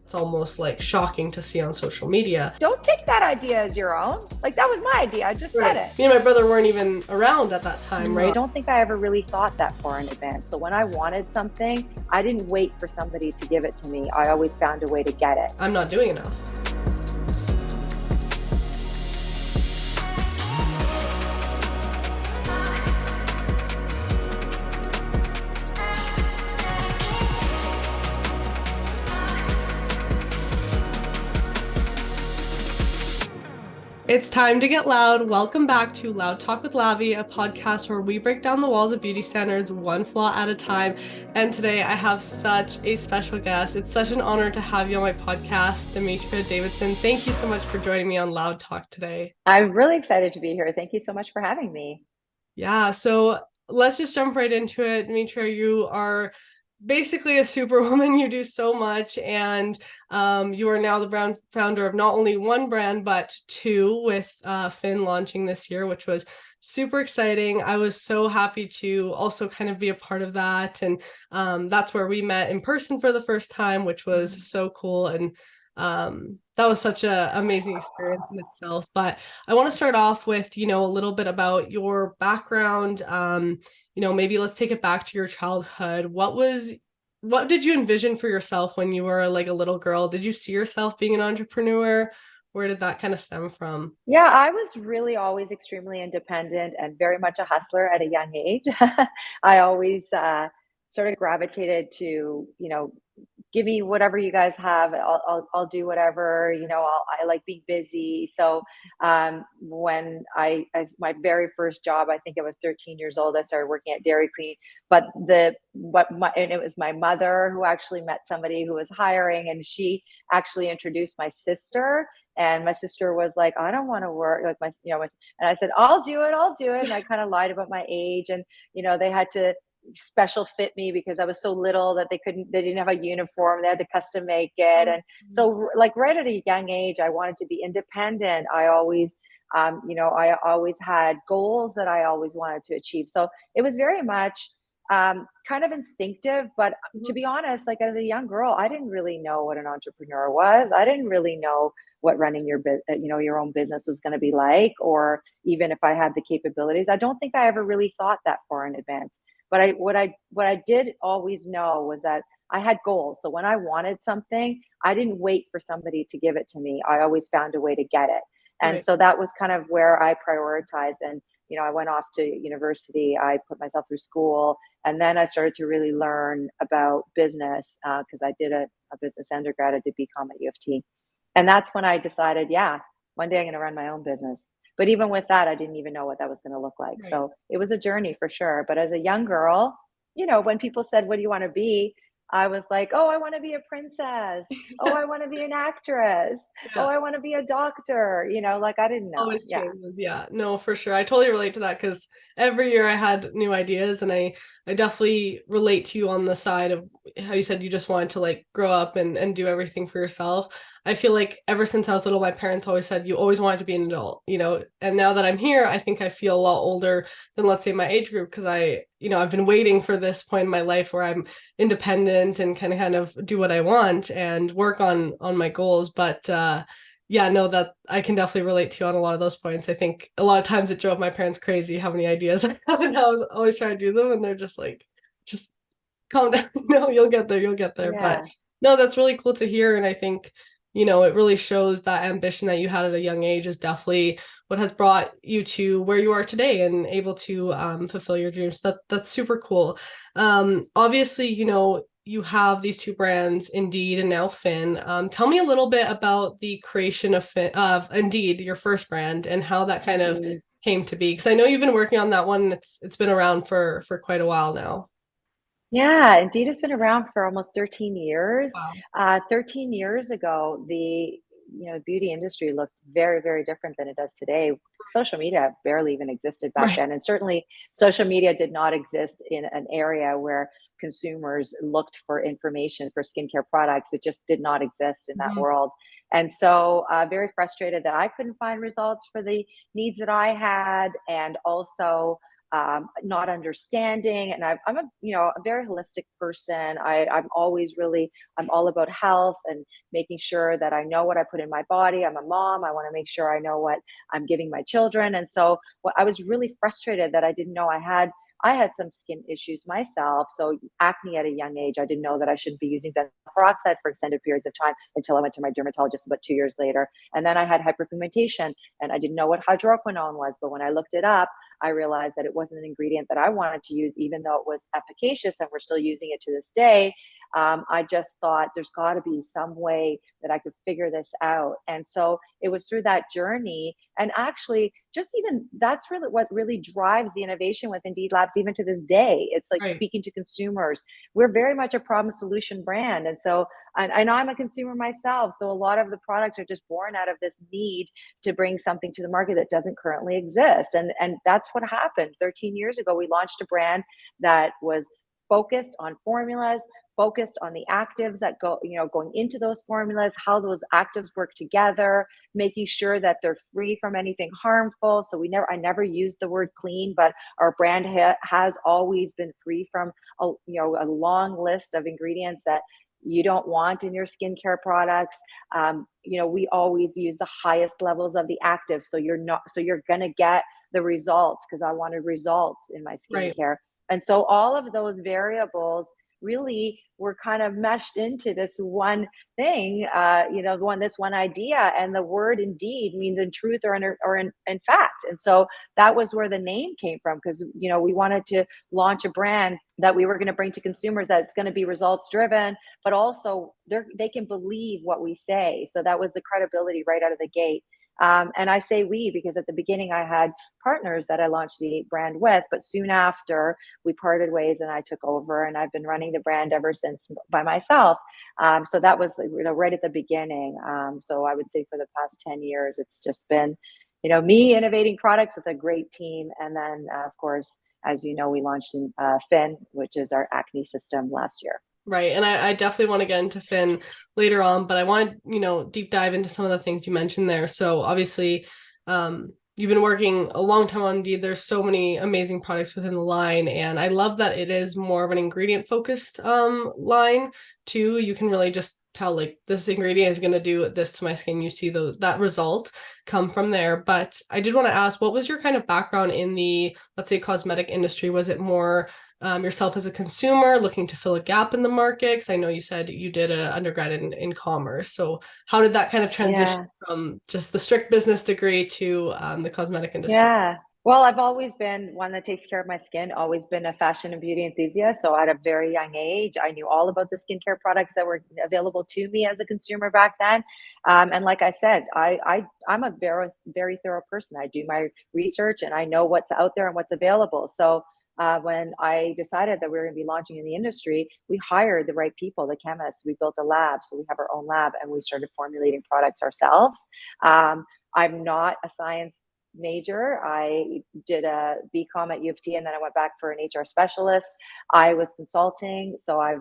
it's almost like shocking to see on social media. Don't take that idea as your own. Like, that was my idea. I just said Right. it. Me and my brother weren't even around at that time, I right? don't think I ever really thought that far in advance. So when I wanted something, I didn't wait for somebody to give it to me. I always found a way to get it. I'm not doing enough. It's time to get loud. Welcome back to Loud Talk with Lavi, a podcast where we break down the walls of beauty standards one flaw at a time. And today I have such a special guest. It's such an honor to have you on my podcast, Dimitra Davidson. Thank you so much for joining me on Loud Talk today. I'm really excited to be here. Thank you so much for having me. Yeah, so let's just jump right into it. Dimitra, you are basically a superwoman. You do so much, and you are now the brand founder of not only one brand but two, with Finn launching this year, which was super exciting. I was so happy to also kind of be a part of that, and that's where we met in person for the first time, which was so cool. And that was such a amazing experience in itself. But I want to start off with, a little bit about your background. Maybe let's take it back to your childhood. What did you envision for yourself when you were like a little girl? Did you see yourself being an entrepreneur? Where did that kind of stem from? Yeah, I was really always extremely independent and very much a hustler at a young age. I always sort of gravitated to, give me whatever you guys have. I'll do whatever, I like being busy. So as my very first job, I think I was 13 years old, I started working at Dairy Queen. But and it was my mother who actually met somebody who was hiring, and she actually introduced my sister. And my sister was like, I don't want to work like and I said, I'll do it. And I kind of lied about my age. And, they had to special fit me because I was so little that they didn't have a uniform. They had to custom make it. And so like right at a young age, I wanted to be independent. I always, I always had goals that I always wanted to achieve. So it was very much kind of instinctive. But to be honest, like as a young girl, I didn't really know what an entrepreneur was. I didn't really know what running your own business was going to be like, or even if I had the capabilities. I don't think I ever really thought that far in advance. But what I did always know was that I had goals. So when I wanted something, I didn't wait for somebody to give it to me. I always found a way to get it. And Right. so that was kind of where I prioritized. And, I went off to university, I put myself through school, and then I started to really learn about business because I did a business undergrad. I did BCom at U of T. And that's when I decided, yeah, one day I'm going to run my own business. But even with that, I didn't even know what that was going to look like. Right. So it was a journey for sure. But as a young girl, when people said, what do you want to be? I was like, oh, I want to be a princess. Oh, I want to be an actress. Oh, Yeah. I want to be a doctor. Like I didn't know. Always Yeah. changes. Yeah, no, for sure. I totally relate to that because every year I had new ideas, and I definitely relate to you on the side of how you said you just wanted to like grow up and do everything for yourself. I feel like ever since I was little, my parents always said you always wanted to be an adult, and now that I'm here, I think I feel a lot older than, let's say, my age group, because I've been waiting for this point in my life where I'm independent and can kind of do what I want and work on my goals. But yeah, no, that I can definitely relate to you on a lot of those points. I think a lot of times it drove my parents crazy how many ideas I have, and I was always trying to do them, and they're just like, just calm down. No, you'll get there. But Yeah. no, that's really cool to hear. And I think, it really shows that ambition that you had at a young age is definitely what has brought you to where you are today and able to fulfill your dreams. That's super cool. Obviously, you have these two brands, Indeed and now Finn. Tell me a little bit about the creation of Indeed, your first brand, and how that kind of Mhm. came to be. Because I know you've been working on that one. It's been around for quite a while now. Yeah, Indeed has been around for almost 13 years. Wow. 13 years ago, the beauty industry looked very, very different than it does today. Social media barely even existed back Right. then, and certainly social media did not exist in an area where consumers looked for information for skincare products. It just did not exist in that Mhm. world. And so, very frustrated that I couldn't find results for the needs that I had, and also not understanding. And I'm a, a very holistic person. I'm always really, I'm all about health and making sure that I know what I put in my body. I'm a mom. I want to make sure I know what I'm giving my children. And so I was really frustrated that I didn't know I had some skin issues myself. So acne at a young age, I didn't know that I shouldn't be using benzoyl peroxide for extended periods of time until I went to my dermatologist about 2 years later. And then I had hyperpigmentation and I didn't know what hydroquinone was. But when I looked it up, I realized that it wasn't an ingredient that I wanted to use, even though it was efficacious and we're still using it to this day. I just thought there's got to be some way that I could figure this out. And so it was through that journey. And actually, just even that's really what really drives the innovation with Indeed Labs, even to this day. It's like Right. speaking to consumers. We're very much a problem solution brand. And so I know I'm a consumer myself. So a lot of the products are just born out of this need to bring something to the market that doesn't currently exist. And that's what happened. 13 years ago, we launched a brand that was focused on formulas, focused on the actives that go, going into those formulas, how those actives work together, making sure that they're free from anything harmful. So I never used the word clean, but our brand has always been free from a long list of ingredients that you don't want in your skincare products. We always use the highest levels of the actives. So you're going to get the results, because I wanted results in my Right. skincare. And so all of those variables really were kind of meshed into this one thing, this one idea. And the word indeed means in truth or in fact. And so that was where the name came from, because, we wanted to launch a brand that we were going to bring to consumers that's going to be results driven, but also they can believe what we say. So that was the credibility right out of the gate. And I say we because at the beginning I had partners that I launched the brand with, but soon after we parted ways and I took over, and I've been running the brand ever since by myself. So that was right at the beginning. So I would say for the past 10 years, it's just been, me innovating products with a great team. And then of course, as you know, we launched in Fin, which is our acne system last year. Right. And I definitely want to get into Finn later on, but I want to, deep dive into some of the things you mentioned there. So obviously, you've been working a long time on Indeed. There's so many amazing products within the line. And I love that it is more of an ingredient focused line too. You can really just tell like this ingredient is going to do this to my skin. You see that result come from there. But I did want to ask, what was your kind of background in the, let's say, cosmetic industry? Was it more yourself as a consumer looking to fill a gap in the market? Because I know you said you did an undergrad in commerce. So how did that kind of transition Yeah. from just the strict business degree to the cosmetic industry? Yeah. Well, I've always been one that takes care of my skin, always been a fashion and beauty enthusiast. So at a very young age, I knew all about the skincare products that were available to me as a consumer back then. And like I said, I'm a very, very thorough person. I do my research and I know what's out there and what's available. So when I decided that we were going to be launching in the industry, we hired the right people, the chemists. We built a lab. So we have our own lab and we started formulating products ourselves. I'm not a science major. I did a BCom at U of T, and then I went back for an HR specialist. I was consulting. So I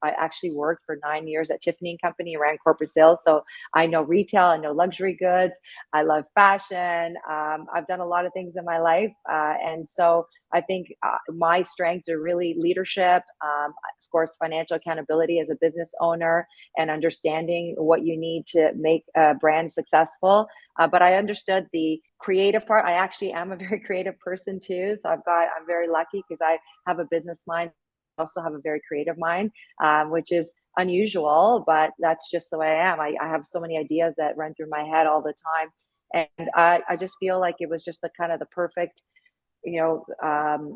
actually worked for 9 years at Tiffany and Company, ran corporate sales. So I know retail, I know luxury goods. I love fashion. I've done a lot of things in my life. And so I think my strengths are really leadership, of course, financial accountability as a business owner, and understanding what you need to make a brand successful. But I understood the creative part. I actually am a very creative person too. So I'm very lucky because I have a business mind. I also have a very creative mind, which is unusual, but that's just the way I am. I have so many ideas that run through my head all the time. And I just feel like it was just the kind of the perfect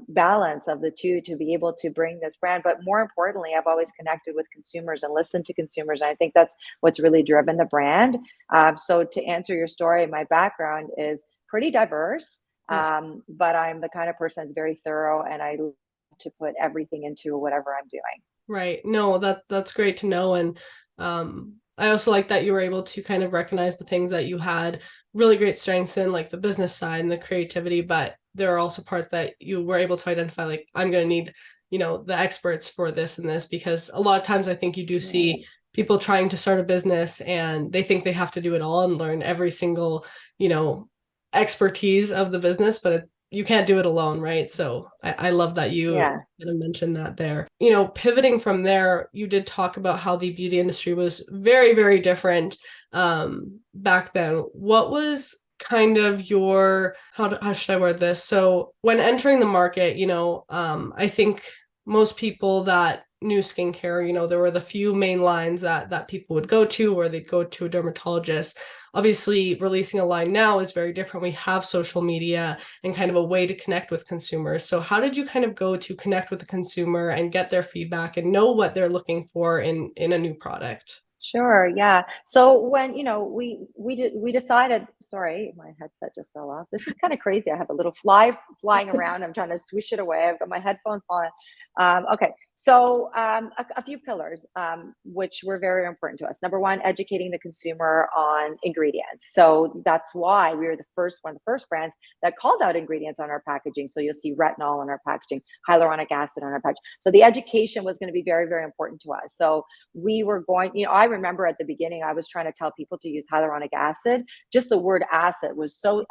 balance of the two to be able to bring this brand. But more importantly, I've always connected with consumers and listened to consumers. And I think that's what's really driven the brand. So to answer your story, my background is pretty diverse, Yes. but I'm the kind of person that's very thorough and I love to put everything into whatever I'm doing. Right. No, that's great to know. And I also like that you were able to kind of recognize the things that you had really great strengths in, like the business side and the creativity, but there are also parts that you were able to identify, like, I'm going to need, the experts for this and this, because a lot of times I think you do Right. see people trying to start a business and they think they have to do it all and learn every single, expertise of the business, but you can't do it alone, right? So I love that you Yeah. kind of mentioned that there. Pivoting from there, you did talk about how the beauty industry was very, very different back then. What was kind of your how should I word this? So when entering the market, I think most people that knew skincare, there were the few main lines that people would go to, or they'd go to a dermatologist. Obviously, releasing a line now is very different. We have social media and kind of a way to connect with consumers. So how did you kind of go to connect with the consumer and get their feedback and know what they're looking for in a new product? Sure, yeah. So when, we decided, sorry, my headset just fell off. This is kind of crazy. I have a little fly flying around. I'm trying to swish it away. I've got my headphones falling. Okay. So a few pillars, which were very important to us. Number one, educating the consumer on ingredients. So that's why we were one of the first brands that called out ingredients on our packaging. So you'll see retinol on our packaging, hyaluronic acid on our package. So the education was going to be very, very important to us. So we were going, I remember at the beginning, I was trying to tell people to use hyaluronic acid. Just the word acid was so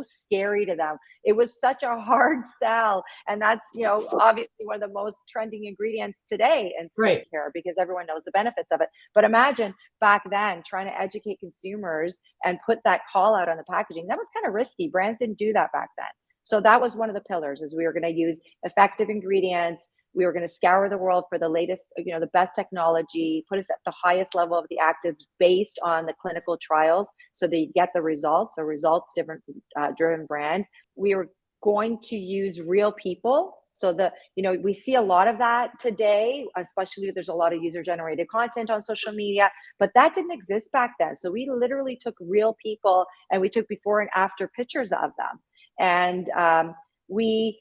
scary to them. It was such a hard sell. And that's, obviously one of the most trending ingredients today in Right. skincare because everyone knows the benefits of it. But imagine back then trying to educate consumers and put that call out on the packaging. That was kind of risky. Brands didn't do that back then. So that was one of the pillars, is we were going to use effective ingredients. We were going to scour the world for the latest, the best technology, put us at the highest level of the actives based on the clinical trials so that you get the results, a results driven brand. We were going to use real people. So we see a lot of that today, especially there's a lot of user generated content on social media, but that didn't exist back then. So we literally took real people and we took before and after pictures of them. And we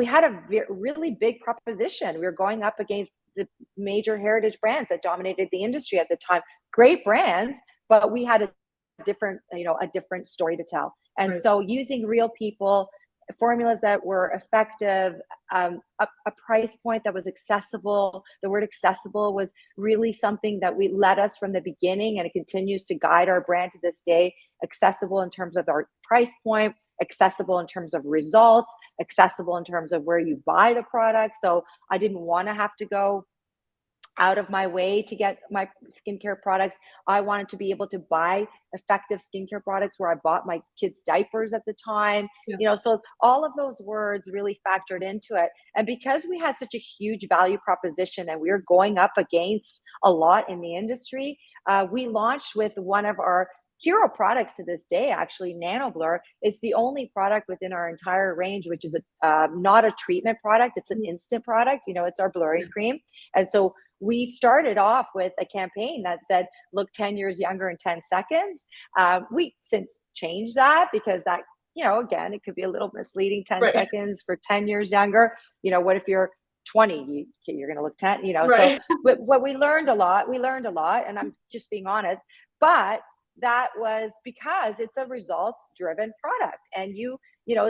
had a really big proposition. We were going up against the major heritage brands that dominated the industry at the time. Great brands, but we had a different story to tell. And Right. so using real people, formulas that were effective, a price point that was accessible. The word accessible was really something that we led us from the beginning, and it continues to guide our brand to this day. Accessible in terms of our price point, accessible in terms of results, accessible in terms of where you buy the product. So I didn't want to have to go out of my way to get my skincare products. I wanted to be able to buy effective skincare products where I bought my kids' diapers at the time. Yes. So all of those words really factored into it. And because we had such a huge value proposition and we were going up against a lot in the industry, we launched with one of our hero products to this day, actually, Nano Blur. It's the only product within our entire range, which is not a treatment product. It's an instant product. It's our blurring cream. And so we started off with a campaign that said, look 10 years younger in 10 seconds. We since changed that because that, again, it could be a little misleading, 10 Right. seconds for 10 years younger. What if you're 20, you're going to look 10, so Right. what we learned a lot, and I'm just being honest, but that was because it's a results driven product. And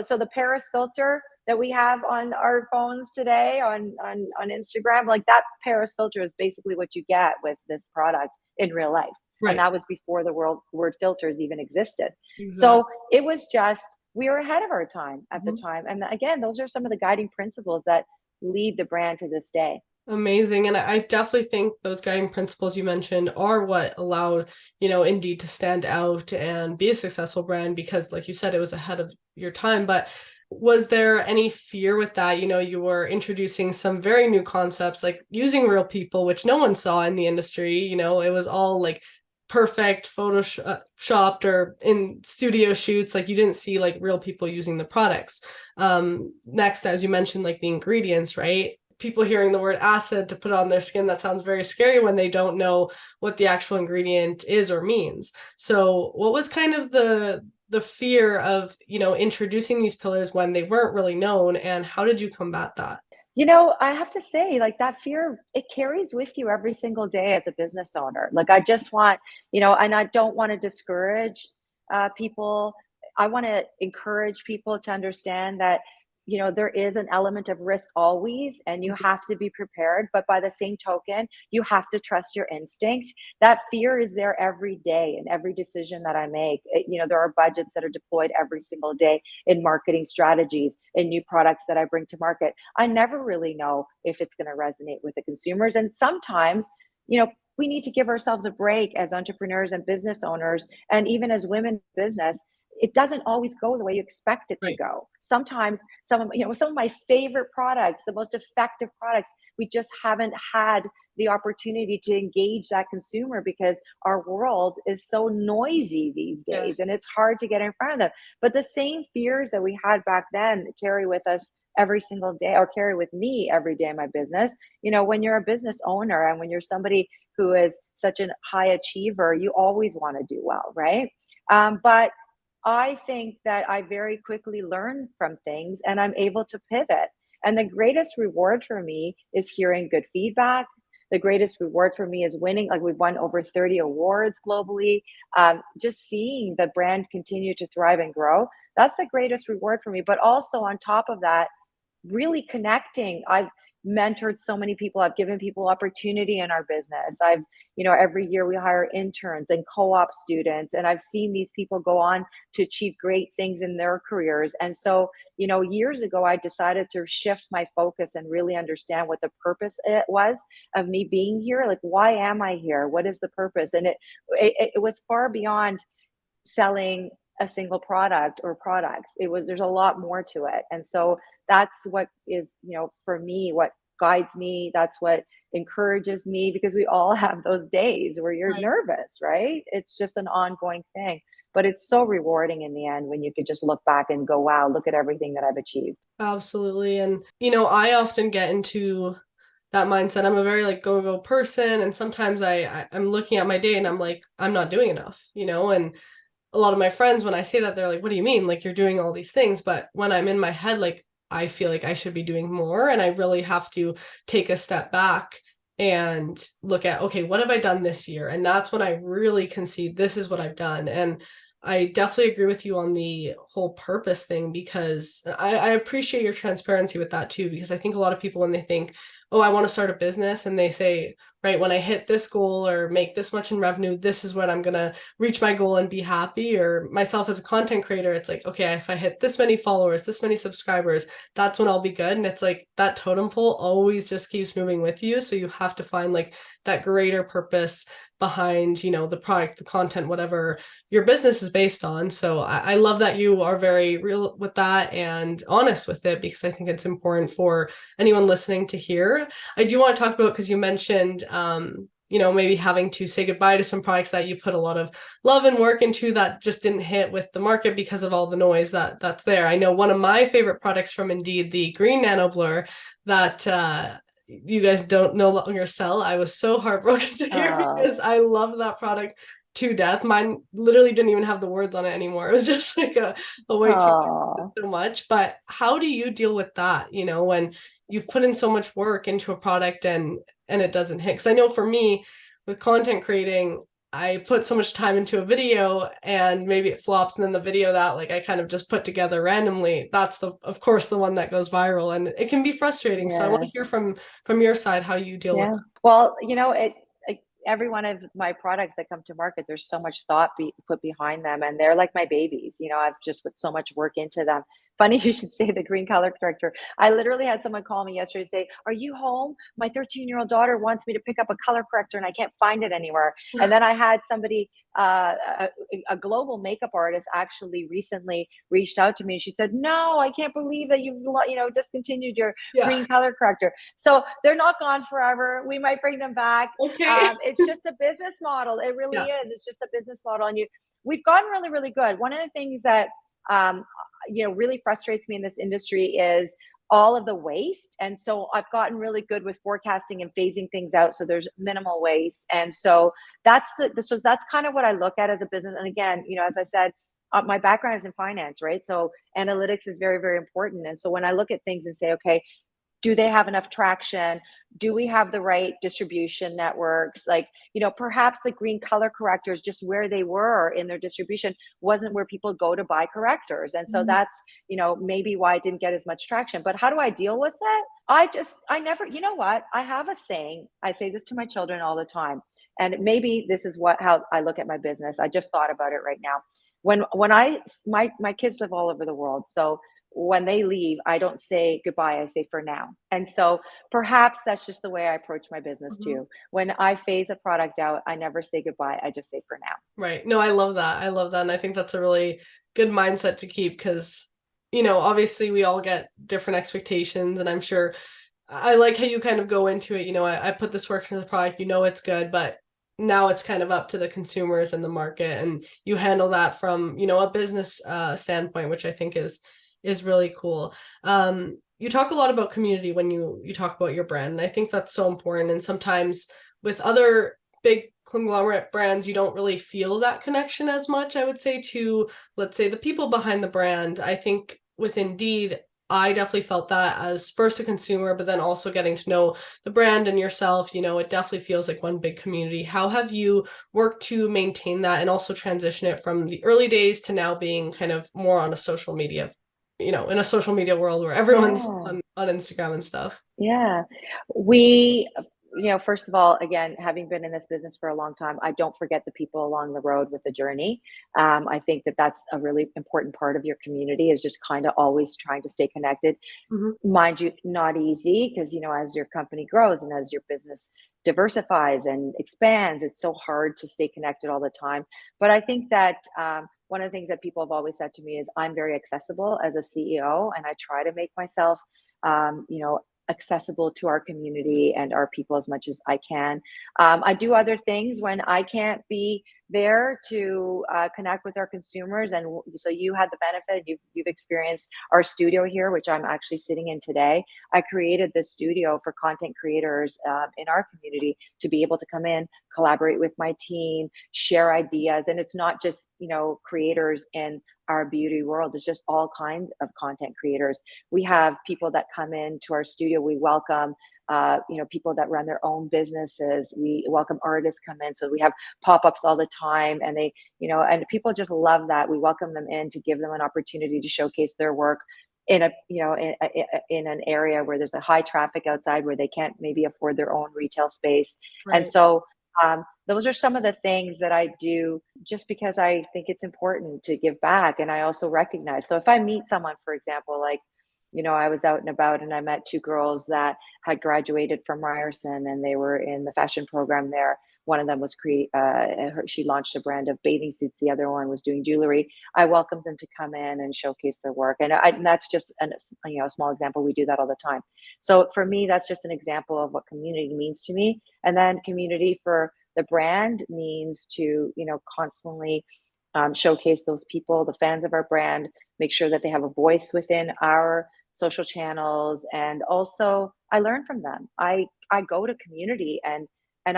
so the Paris filter that we have on our phones today on Instagram, like that Paris filter is basically what you get with this product in real life. And Right. that was before the word filters even existed. Exactly. So it was just, we were ahead of our time at the Mhm. time. And again, those are some of the guiding principles that lead the brand to this day. Amazing. And I definitely think those guiding principles you mentioned are what allowed, Indeed to stand out and be a successful brand because, like you said, it was ahead of your time. But was there any fear with that? You were introducing some very new concepts, like using real people, which no one saw in the industry. It was all like perfect photoshopped or in studio shoots. Like you didn't see like real people using the products. Next, as you mentioned, like the ingredients, right? People hearing the word acid to put on their skin, that sounds very scary when they don't know what the actual ingredient is or means. So what was kind of the fear of introducing these pillars when they weren't really known, and how did you combat that? I have to say, like that fear, it carries with you every single day as a business owner. Like I just want, and I don't want to discourage people. I want to encourage people to understand that, there is an element of risk always, and you have to be prepared. But by the same token, you have to trust your instinct. That fear is there every day in every decision that I make. There are budgets that are deployed every single day in marketing strategies, in new products that I bring to market. I never really know if it's going to resonate with the consumers. And sometimes, we need to give ourselves a break as entrepreneurs and business owners, and even as women in business. It doesn't always go the way you expect it to Right. go. Sometimes some of my favorite products, the most effective products, we just haven't had the opportunity to engage that consumer because our world is so noisy these days, and Yes. it's hard to get in front of them. But the same fears that we had back then carry with us every single day, or carry with me every day in my business. When you're a business owner and when you're somebody who is such a high achiever, you always want to do well, right? But I think that I very quickly learn from things and I'm able to pivot. And the greatest reward for me is hearing good feedback. The greatest reward for me is winning. Like, we've won over 30 awards globally. Just seeing the brand continue to thrive and grow, that's the greatest reward for me. But also, on top of that, really connecting. I've mentored so many people. I've given people opportunity in our business. Every year we hire interns and co-op students, and I've seen these people go on to achieve great things in their careers. And so, years ago, I decided to shift my focus and really understand what the purpose it was of me being here. Like, why am I here? What is the purpose? And it was far beyond selling a single product or products. There's a lot more to it. And so that's what is, for me, what guides me. That's what encourages me, because we all have those days where you're Right. nervous, right? It's just an ongoing thing. But it's so rewarding in the end when you could just look back and go, wow, look at everything that I've achieved. Absolutely. And, I often get into that mindset. I'm a very like go person. And sometimes I'm looking at my day and I'm like, I'm not doing enough, and a lot of my friends, when I say that, they're like, what do you mean? Like, you're doing all these things. But when I'm in my head, like, I feel like I should be doing more. And I really have to take a step back and look at, okay, what have I done this year? And that's when I really can see this is what I've done. And I definitely agree with you on the whole purpose thing, because I appreciate your transparency with that too, because I think a lot of people, when they think, oh, I want to start a business, and they say, right, when I hit this goal or make this much in revenue, this is when I'm going to reach my goal and be happy. Or myself as a content creator, it's like, okay, if I hit this many followers, this many subscribers, that's when I'll be good. And it's like that totem pole always just keeps moving with you. So you have to find like that greater purpose behind, the product, the content, whatever your business is based on. So I love that you are very real with that and honest with it, because I think it's important for anyone listening to hear. I do want to talk about, because you mentioned, maybe having to say goodbye to some products that you put a lot of love and work into that just didn't hit with the market because of all the noise that's there. I know one of my favorite products from Indeed, the green nano blur, that you guys don't no longer sell. I was so heartbroken to hear, Oh, because I love that product to death. Mine literally didn't even have the words on it anymore. It was just like a way too oh, so much. But how do you deal with that, when you've put in so much work into a product and it doesn't hit? Because I know for me, with content creating, I put so much time into a video and maybe it flops, and then the video that like I kind of just put together randomly, that's of course the one that goes viral, and it can be frustrating. So I want yeah. to hear from your side how you deal with Yeah. Well, every one of my products that come to market, there's so much thought put behind them, and they're like my babies. I've just put so much work into them. Funny you should say the green color corrector. I literally had someone call me yesterday say, "Are you home? My 13-year-old daughter wants me to pick up a color corrector and I can't find it anywhere." And then I had somebody, a global makeup artist, actually recently reached out to me, and she said, "No, I can't believe that you've discontinued your yeah. green color corrector." So they're not gone forever. We might bring them back. Okay. It's just a business model. It really Yeah. is. It's just a business model, and we've gotten really, really good. One of the things that um, really frustrates me in this industry is all of the waste. And so I've gotten really good with forecasting and phasing things out so there's minimal waste. And so that's kind of what I look at as a business. And again, as I said, my background is in finance, right? So analytics is very, very important. And so when I look at things and say, okay, Do they have enough traction? Do we have the right distribution networks? Like, perhaps the green color correctors, just where they were in their distribution wasn't where people go to buy correctors. And so that's, maybe why it didn't get as much traction. But how do I deal with it? I never, you know what? I have a saying. I say this to my children all the time. And maybe this is how I look at my business. I just thought about it right now. My kids live all over the world. So when they leave, I don't say goodbye, I say for now. And so perhaps that's just the way I approach my business Mhm. too. When I phase a product out, I never say goodbye, I just say for now. Right. No, I love that. I love that. And I think that's a really good mindset to keep because, obviously we all get different expectations. And I'm sure I like how you kind of go into it. I put this work into the product, it's good, but now it's kind of up to the consumers and the market. And you handle that from, a business standpoint, which I think is really cool. You talk a lot about community when you talk about your brand. And I think that's so important. And sometimes with other big conglomerate brands, you don't really feel that connection as much, I would say, to, let's say, the people behind the brand. I think with Indeed, I definitely felt that as first a consumer, but then also getting to know the brand and yourself, it definitely feels like one big community. How have you worked to maintain that and also transition it from the early days to now being kind of more on a social media, in a social media world where everyone's Yeah. on Instagram and stuff? Yeah. We, first of all, again, having been in this business for a long time, I don't forget the people along the road with the journey. I think that that's a really important part of your community, is just kind of always trying to stay connected. Mhm. Mind you, not easy, because, as your company grows and as your business diversifies and expands, it's so hard to stay connected all the time. But I think that one of the things that people have always said to me is I'm very accessible as a CEO, and I try to make myself um, you know, accessible to our community and our people as much as I can. I do other things when I can't be there to connect with our consumers. And so you had the benefit, you've experienced our studio here, which I'm actually sitting in today. I created this studio for content creators in our community to be able to come in, collaborate with my team, share ideas. And it's not just, creators in our beauty world, it's just all kinds of content creators. We have people that come into our studio. We welcome, people that run their own businesses. We welcome artists come in. So we have pop-ups all the time, and and people just love that. We welcome them in to give them an opportunity to showcase their work in in an area where there's a high traffic outside, where they can't maybe afford their own retail space. And Right. so those are some of the things that I do just because I think it's important to give back. And I also recognize, so if I meet someone, for example, like, I was out and about and I met two girls that had graduated from Ryerson and they were in the fashion program there. One of them was she launched a brand of bathing suits. The other one was doing jewelry. I welcomed them to come in and showcase their work. And that's just a small example. We do that all the time. So for me, that's just an example of what community means to me. And then community for the brand means to, constantly showcase those people, the fans of our brand, make sure that they have a voice within our social channels. And also I learn from them. I go to community and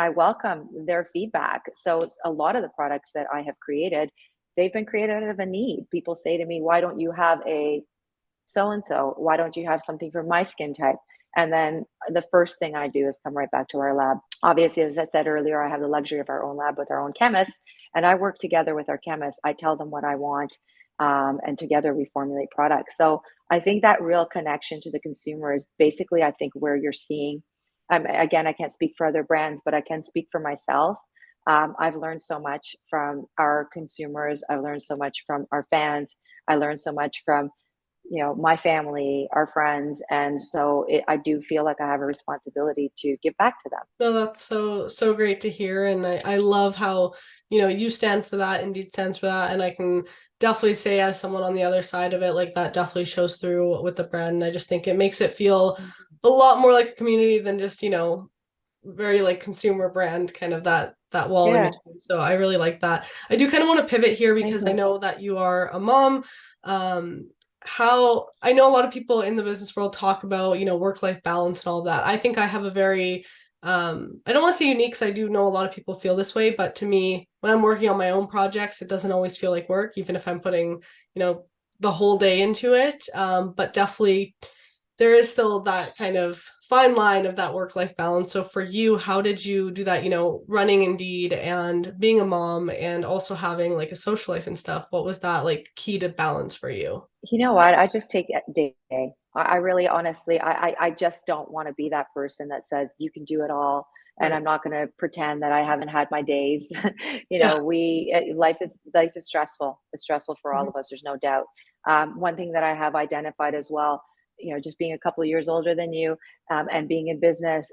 I welcome their feedback. So a lot of the products that I have created, they've been created out of a need. People say to me, why don't you have a so and so? Why don't you have something for my skin type? And then the first thing I do is come right back to our lab. Obviously, as I said earlier, I have the luxury of our own lab with our own chemists, and I work together with our chemists. I tell them what I want, and together we formulate products. So I think that real connection to the consumer is basically, I think, where you're seeing. Again, I can't speak for other brands, but I can speak for myself. I've learned so much from our consumers. I've learned so much from our fans. I learned so much from my family, our friends. And so I do feel like I have a responsibility to give back to them. No, that's so great to hear. And I love how, you stand for that, Indeed stands for that. And I can definitely say as someone on the other side of it, like that definitely shows through with the brand. And I just think it makes it feel a lot more like a community than just, very like consumer brand, kind of that wall in Yeah, between. So I really like that. I do kind of want to pivot here thank because I you. know that you are a mom. Um, how I know a lot of people in the business world talk about, work-life balance and all that. I think I have a very I don't want to say unique because I do know a lot of people feel this way, but to me, when I'm working on my own projects, it doesn't always feel like work, even if I'm putting, the whole day into it. But definitely there is still that kind of fine line of that work-life balance. So for you, how did you do that, running Indeed and being a mom and also having like a social life and stuff? What was that like key to balance for you? You know what? I just take it day to day. I really honestly, I just don't want to be that person that says you can do it all. And Right. I'm not going to pretend that I haven't had my days. Yeah. Life is stressful. It's stressful for all Mhm. of us. There's no doubt. One thing that I have identified as well, just being a couple of years older than you, and being in business,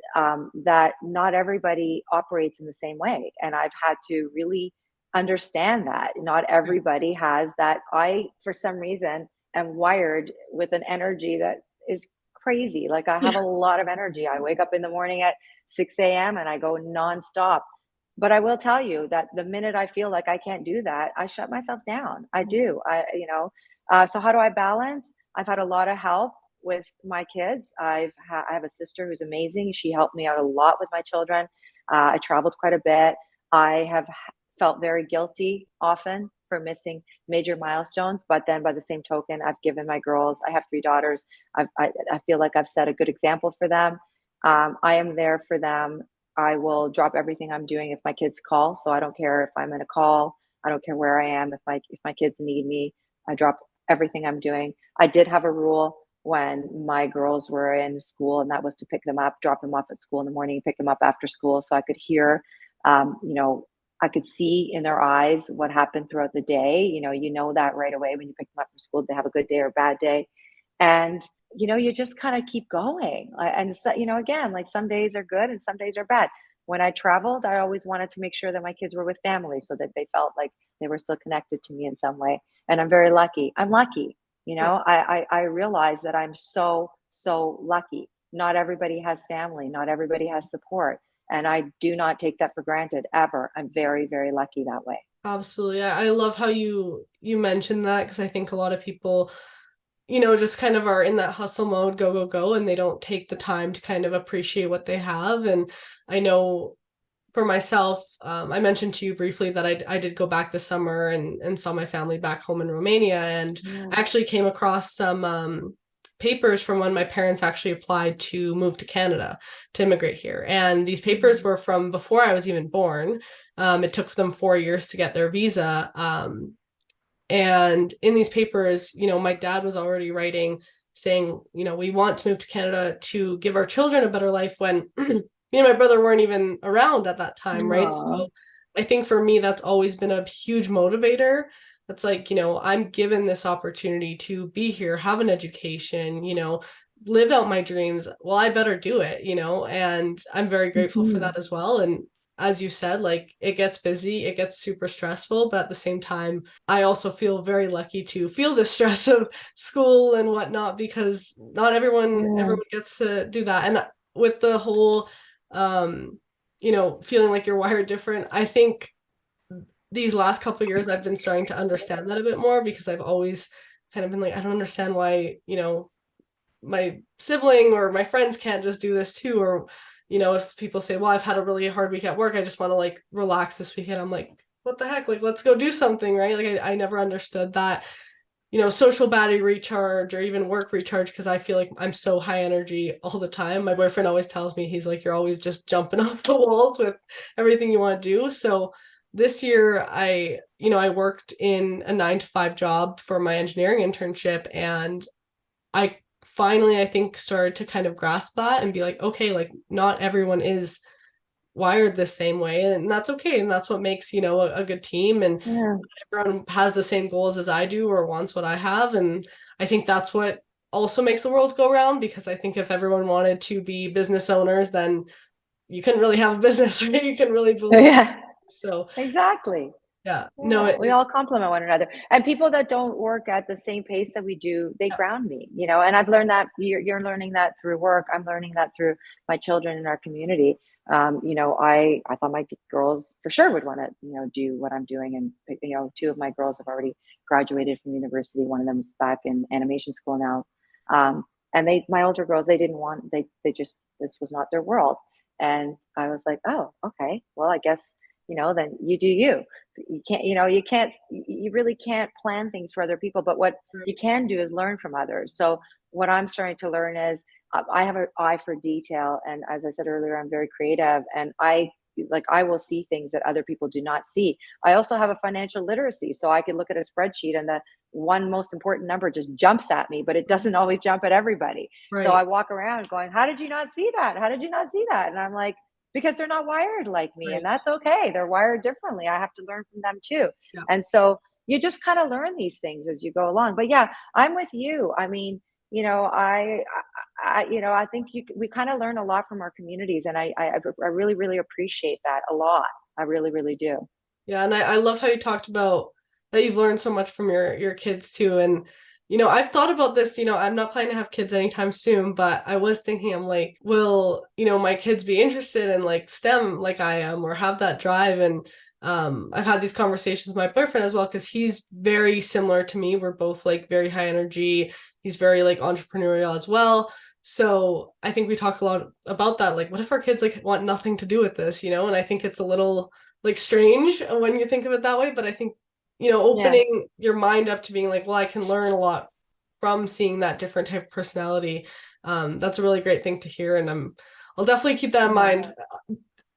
that not everybody operates in the same way. And I've had to really understand that not everybody has that. For some reason, am wired with an energy that is crazy. Like I have Yeah. a lot of energy. I wake up in the morning at 6 a.m. and I go nonstop. But I will tell you that the minute I feel like I can't do that, I shut myself down. I do. So how do I balance? I've had a lot of help with my kids. I have a sister who's amazing. She helped me out a lot with my children. I traveled quite a bit. I have felt very guilty often for missing major milestones. But then by the same token, I've given my girls, I have three daughters. I feel like I've set a good example for them. I am there for them. I will drop everything I'm doing if my kids call. So I don't care if I'm in a call. I don't care where I am. If my kids need me, I drop everything I'm doing. I did have a rule when my girls were in school, and that was to pick them up, drop them off at school in the morning, pick them up after school, so I could hear, um, you know, I could see in their eyes what happened throughout the day. You know that right away when you pick them up from school, they have a good day or a bad day. And, you just kind of keep going. And so, again, like some days are good and some days are bad. When I traveled, I always wanted to make sure that my kids were with family so that they felt like they were still connected to me in some way. And I'm very lucky. I'm lucky. Yeah. I realize that I'm so, so lucky. Not everybody has family, not everybody has support. And I do not take that for granted ever. I'm very, very lucky that way. Absolutely. I love how you mentioned that because I think a lot of people, just kind of are in that hustle mode, go, go, go, and they don't take the time to kind of appreciate what they have. And I know for myself, I mentioned to you briefly that I did go back this summer and saw my family back home in Romania. And Yeah. I actually came across some papers from when my parents actually applied to move to Canada to immigrate here. And these papers Mhm. were from before I was even born. It took them 4 years to get their visa. And in these papers, my dad was already writing saying, we want to move to Canada to give our children a better life when me and my brother weren't even around at that time, right? Aw. So I think for me, that's always been a huge motivator. That's like, I'm given this opportunity to be here, have an education, live out my dreams. Well, I better do it, and I'm very grateful for Mhm. that as well. And as you said, like it gets busy, it gets super stressful, but at the same time, I also feel very lucky to feel the stress of school and whatnot because not Yeah. everyone gets to do that. And with the whole feeling like you're wired different, I think these last couple of years I've been starting to understand that a bit more because I've always kind of been like, I don't understand why, my sibling or my friends can't just do this too. Or, if people say, well, I've had a really hard week at work, I just want to like relax this weekend. I'm like, what the heck? Like, let's go do something, right? Like, I never understood that, social battery recharge or even work recharge because I feel like I'm so high energy all the time. My boyfriend always tells me, he's like, you're always just jumping off the walls with everything you want to do. So this year I worked in a 9 to 5 job for my engineering internship, and I finally, I think, started to kind of grasp that and be like, okay, like not everyone is wired the same way, and that's okay. And that's what makes, a good team. And Yeah. everyone has the same goals as I do or wants what I have. And I think that's what also makes the world go round because I think if everyone wanted to be business owners, then you couldn't really have a business, right? You can really believe. Yeah. So Exactly. yeah, no, Yeah, we it's all complement one another. And people that don't work at the same pace that we do, they yeah, ground me. And I've learned that you're learning that through work. I'm learning that through my children in our community. I thought my girls for sure would want to, do what I'm doing. And, two of my girls have already graduated from university. One of them is back in animation school now. And my older girls, they didn't want, they just, this was not their world. And I was like, oh, okay, well, I guess, then you do you. You can't you really can't plan things for other people, but what you can do is learn from others. So what I'm starting to learn is I have an eye for detail. And as I said earlier, I'm very creative, and I will see things that other people do not see. I also have a financial literacy. So I can look at a spreadsheet and the one most important number just jumps at me, but it doesn't always jump at everybody. So Right. I walk around going, how did you not see that? How did you not see that? And I'm like, because they're not wired like me, and Right. that's okay. They're wired differently. I have to learn from them too. Yeah. And so you just kind of learn these things as you go along. But yeah, I'm with you. I mean, you know, I think we kind of learn a lot from our communities, and I really, really appreciate that a lot. I really, really do. Yeah, and I love how you talked about that you've learned so much from your kids too. And I've thought about this, I'm not planning to have kids anytime soon, but I was thinking, I'm like, will, my kids be interested in like STEM like I am, or have that drive? And I've had these conversations with my boyfriend as well, because he's very similar to me. We're both like very high energy. He's very like entrepreneurial as well. So I think we talk a lot about that. Like, what if our kids like want nothing to do with this, And I think it's a little like strange when you think of it that way, but I think Yeah. opening your mind up to being like, well, I can learn a lot from seeing that different type of personality. That's a really great thing to hear, and I'll definitely keep that in Yeah. mind,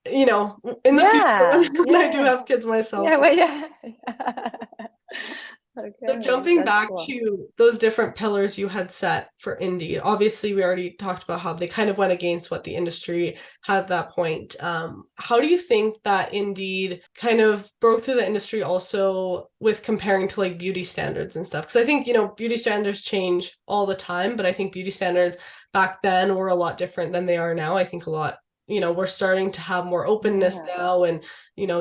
in the future when, Yeah. when I do Yeah. have kids myself. Yeah. Well, yeah. So Okay. jumping That's back cool. to those different pillars you had set for Indeed, obviously we already talked about how they kind of went against what the industry had at that point. How do you think that Indeed kind of broke through the industry also with comparing to like beauty standards and stuff? Because I think, beauty standards change all the time, but I think beauty standards back then were a lot different than they are now. I think a lot, we're starting to have more openness Yeah. now and,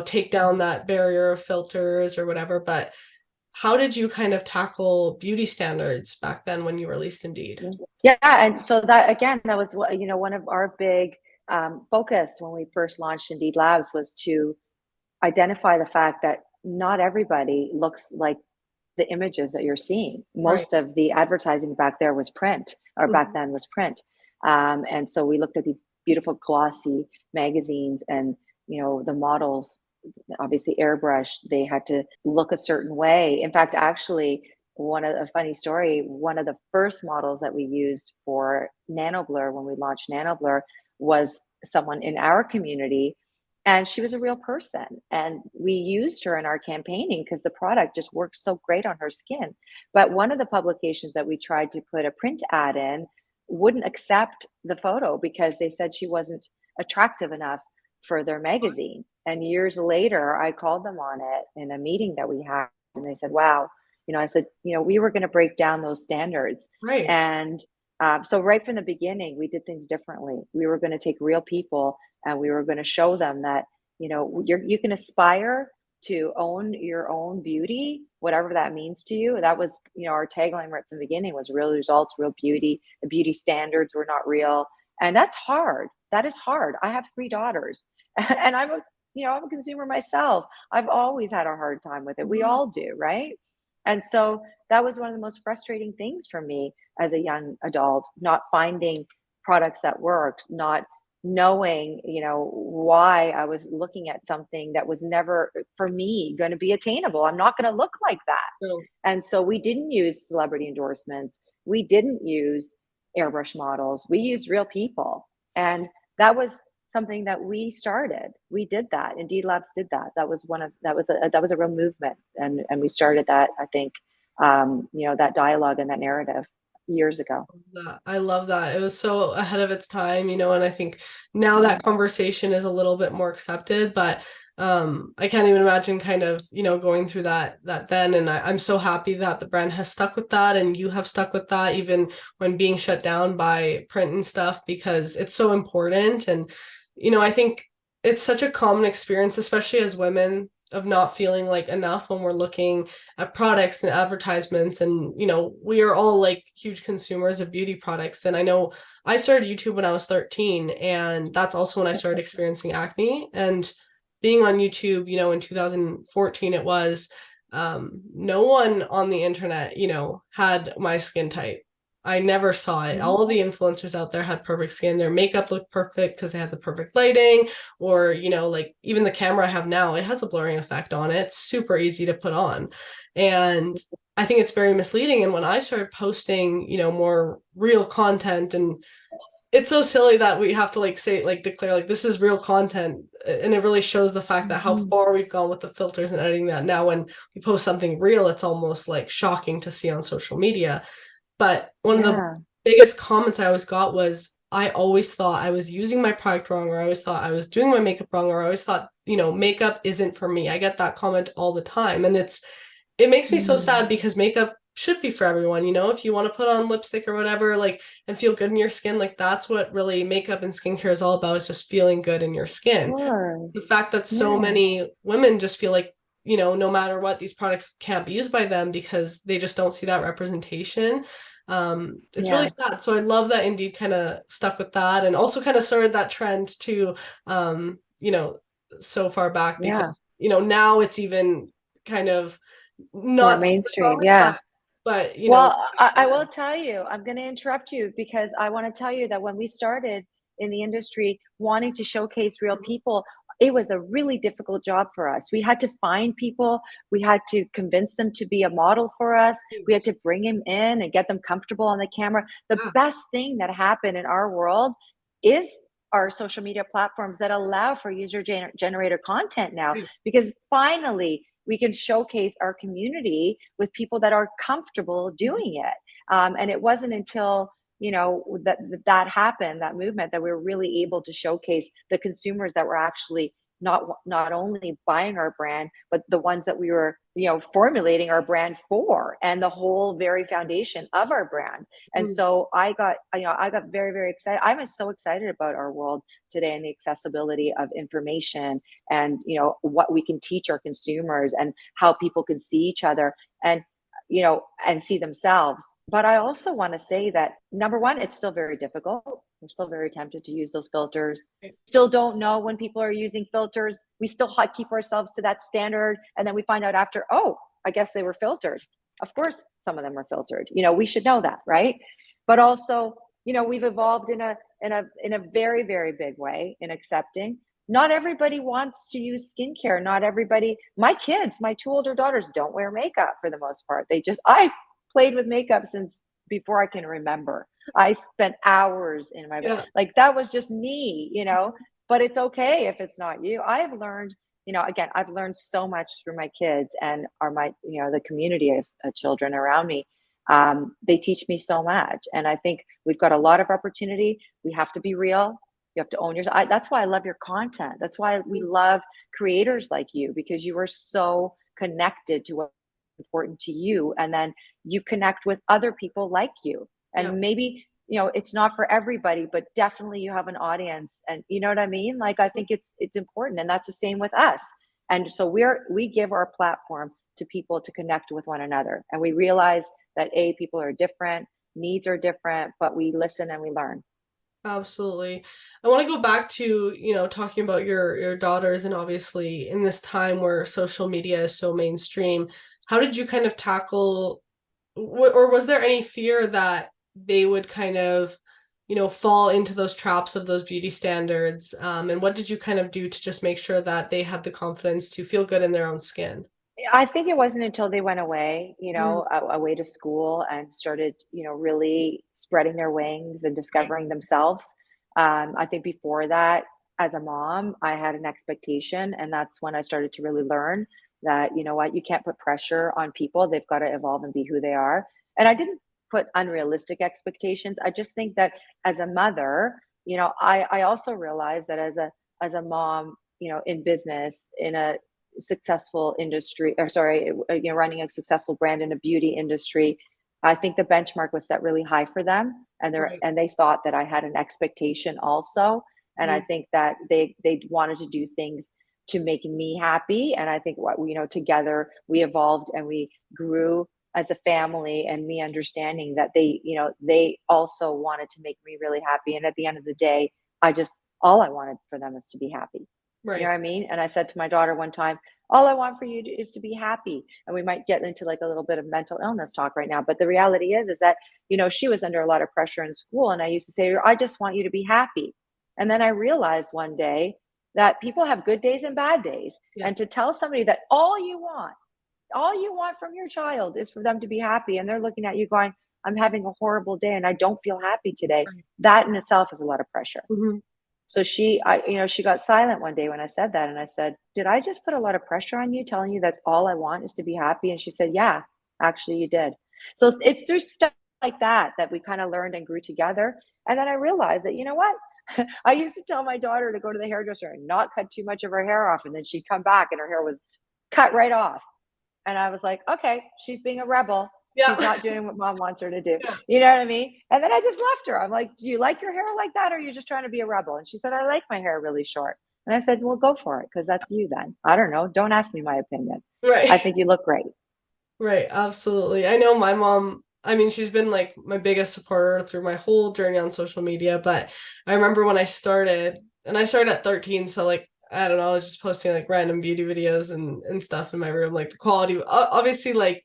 take down that barrier of filters or whatever. But how did you kind of tackle beauty standards back then when you released Indeed? Yeah, and so that again, that was one of our big focus when we first launched Indeed Labs was to identify the fact that not everybody looks like the images that you're seeing. Right. Most of the advertising back there was print, or back Mhm. then was print, and so we looked at these beautiful glossy magazines, and the models obviously airbrushed, they had to look a certain way. In fact, actually, one of a funny story, one of the first models that we used for NanoBlur when we launched NanoBlur was someone in our community, and she was a real person, and we used her in our campaigning because the product just worked so great on her skin. But one of the publications that we tried to put a print ad in wouldn't accept the photo because they said she wasn't attractive enough for their magazine. And years later, I called them on it in a meeting that we had, and they said, wow, I said, we were going to break down those standards. Right. And so right from the beginning, we did things differently. We were going to take real people, and we were going to show them that, you can aspire to own your own beauty, whatever that means to you. That was, our tagline right from the beginning was real results, real beauty. The beauty standards were not real. And that's hard. That is hard. I have 3 daughters and I'm a consumer myself. I've always had a hard time with it. We Mhm. all do, right? And so that was one of the most frustrating things for me as a young adult, not finding products that worked, not knowing, why I was looking at something that was never for me going to be attainable. I'm not going to look like that. So, And so we didn't use celebrity endorsements. We didn't use airbrush models. We used real people. And that was something that we started. We did that. Indeed Labs did that. That was a real movement. And we started that, I think, that dialogue and that narrative years ago. that I love that. It was so ahead of its time, and I think now Yeah. that conversation is a little bit more accepted, but I can't even imagine kind of, going through that then. And I'm so happy that the brand has stuck with that and you have stuck with that even when being shut down by print and stuff, because it's so important. And I think it's such a common experience, especially as women, of not feeling like enough when we're looking at products and advertisements. And, we are all like huge consumers of beauty products. And I know I started YouTube when I was 13, and that's also when I started experiencing acne. And being on YouTube, in 2014, it was, no one on the internet, had my skin type. I never saw it. Mhm. All of the influencers out there had perfect skin. Their makeup looked perfect because they had the perfect lighting, or, like even the camera I have now, it has a blurring effect on it. It's super easy to put on. And I think it's very misleading. And when I started posting, more real content, and it's so silly that we have to like say, like declare like this is real content, and it really shows the fact that how Mhm. far we've gone with the filters and editing, that now when we post something real, it's almost like shocking to see on social media. But one of the Yeah. biggest comments I always got was, I always thought I was using my product wrong, or I always thought I was doing my makeup wrong, or I always thought, makeup isn't for me. I get that comment all the time. And it makes me so sad Mm. because makeup should be for everyone. If you want to put on lipstick or whatever, like, and feel good in your skin, like that's what really makeup and skincare is all about, is just feeling good in your skin. Sure. The fact that so Yeah. many women just feel like, no matter what, these products can't be used by them because they just don't see that representation. It's really Yeah. sad. So I love that Indeed kind of stuck with that, and also kind of started that trend too, so far back, Yeah. because, now it's even kind of More not super mainstream. common, Yeah. but Well, I will tell you, I'm going to interrupt you because I want to tell you that when we started in the industry wanting to showcase real people, it was a really difficult job for us. We had to find people, we had to convince them to be a model for us, we had to bring them in and get them comfortable on the camera. The yeah, best thing that happened in our world is our social media platforms that allow for user generated content now, right. because finally we can showcase our community with people that are comfortable doing it. And it wasn't until that happened, that movement, that we were really able to showcase the consumers that were actually not only buying our brand, but the ones that we were formulating our brand for, and the whole very foundation of our brand. And Mm, so I got very, very excited. I'm so excited about our world today and the accessibility of information, and what we can teach our consumers, and how people can see each other, and and see themselves. But I also want to say that, number one, it's still very difficult. We're still very tempted to use those filters. right. Still don't know when people are using filters. We still keep ourselves to that standard, and then we find out after, oh, I guess they were filtered. Of course some of them are filtered. We should know that, right? But also, we've evolved in a very, very big way in accepting. Not everybody wants to use skincare. Not everybody, my kids, my two older daughters, don't wear makeup for the most part. I played with makeup since before I can remember. I spent hours in my, Yeah, like, that was just me. But it's okay if it's not you. I have learned, again, I've learned so much through my kids and the community of children around me. They teach me so much. And I think we've got a lot of opportunity. We have to be real. You have to own yourself. That's why I love your content. That's why we love creators like you, because you are so connected to what's important to you. And then you connect with other people like you. yeah, And maybe, it's not for everybody, but definitely you have an audience. And you know what I mean? Like, I think it's important. And that's the same with us. And so we give our platform to people to connect with one another. And we realize that people are different, needs are different, but we listen and we learn. absolutely. I want to go back to, talking about your daughters, and obviously in this time where social media is so mainstream, how did you kind of tackle, or was there any fear that they would kind of, fall into those traps of those beauty standards? And what did you kind of do to just make sure that they had the confidence to feel good in their own skin? I think it wasn't until they went away, Mm, away to school, and started, really spreading their wings and right, discovering themselves. I think before that, as a mom, I had an expectation, and that's when I started to really learn that, what, you can't put pressure on people. They've got to evolve and be who they are. And I didn't put unrealistic expectations. I just think that as a mother, I also realized that as a mom, in business, in a successful industry, or sorry, running a successful brand in a beauty industry, I think the benchmark was set really high for them, and right. they thought that I had an expectation also. And I Mm, think that they wanted to do things to make me happy. And I think together we evolved and we grew as a family, and me understanding that they also wanted to make me really happy. And at the end of the day, all I wanted for them is to be happy. You know right. what I mean? And I said to my daughter one time, All I want for you is to be happy. And we might get into like a little bit of mental illness talk right now. But the reality is that, she was under a lot of pressure in school. And I used to say, I just want you to be happy. And then I realized one day that people have good days and bad days. Yeah. And to tell somebody that all you want from your child is for them to be happy, and they're looking at you going, I'm having a horrible day and I don't feel happy today. Right. That in itself is a lot of pressure. Mm-hmm. So she got silent one day when I said that. And I said, did I just put a lot of pressure on you, telling you that's all I want is to be happy? And she said, yeah, actually you did. So it's through stuff like that we kind of learned and grew together. And then I realized that, you know what? I used to tell my daughter to go to the hairdresser and not cut too much of her hair off. And then she'd come back and her hair was cut right off. And I was like, okay, she's being a rebel. Yeah. She's not doing what mom wants her to do. Yeah. You know what I mean? And then I just left her. I'm like, do you like your hair like that? Or are you just trying to be a rebel? And she said, I like my hair really short. And I said, well, go for it. Because that's you then. I don't know. Don't ask me my opinion. Right. I think you look great. Right. Absolutely. I know my mom, I mean, she's been like my biggest supporter through my whole journey on social media. But I remember when I started, and I started at 13. So like, I don't know, I was just posting like random beauty videos and stuff in my room. Like the quality, obviously, like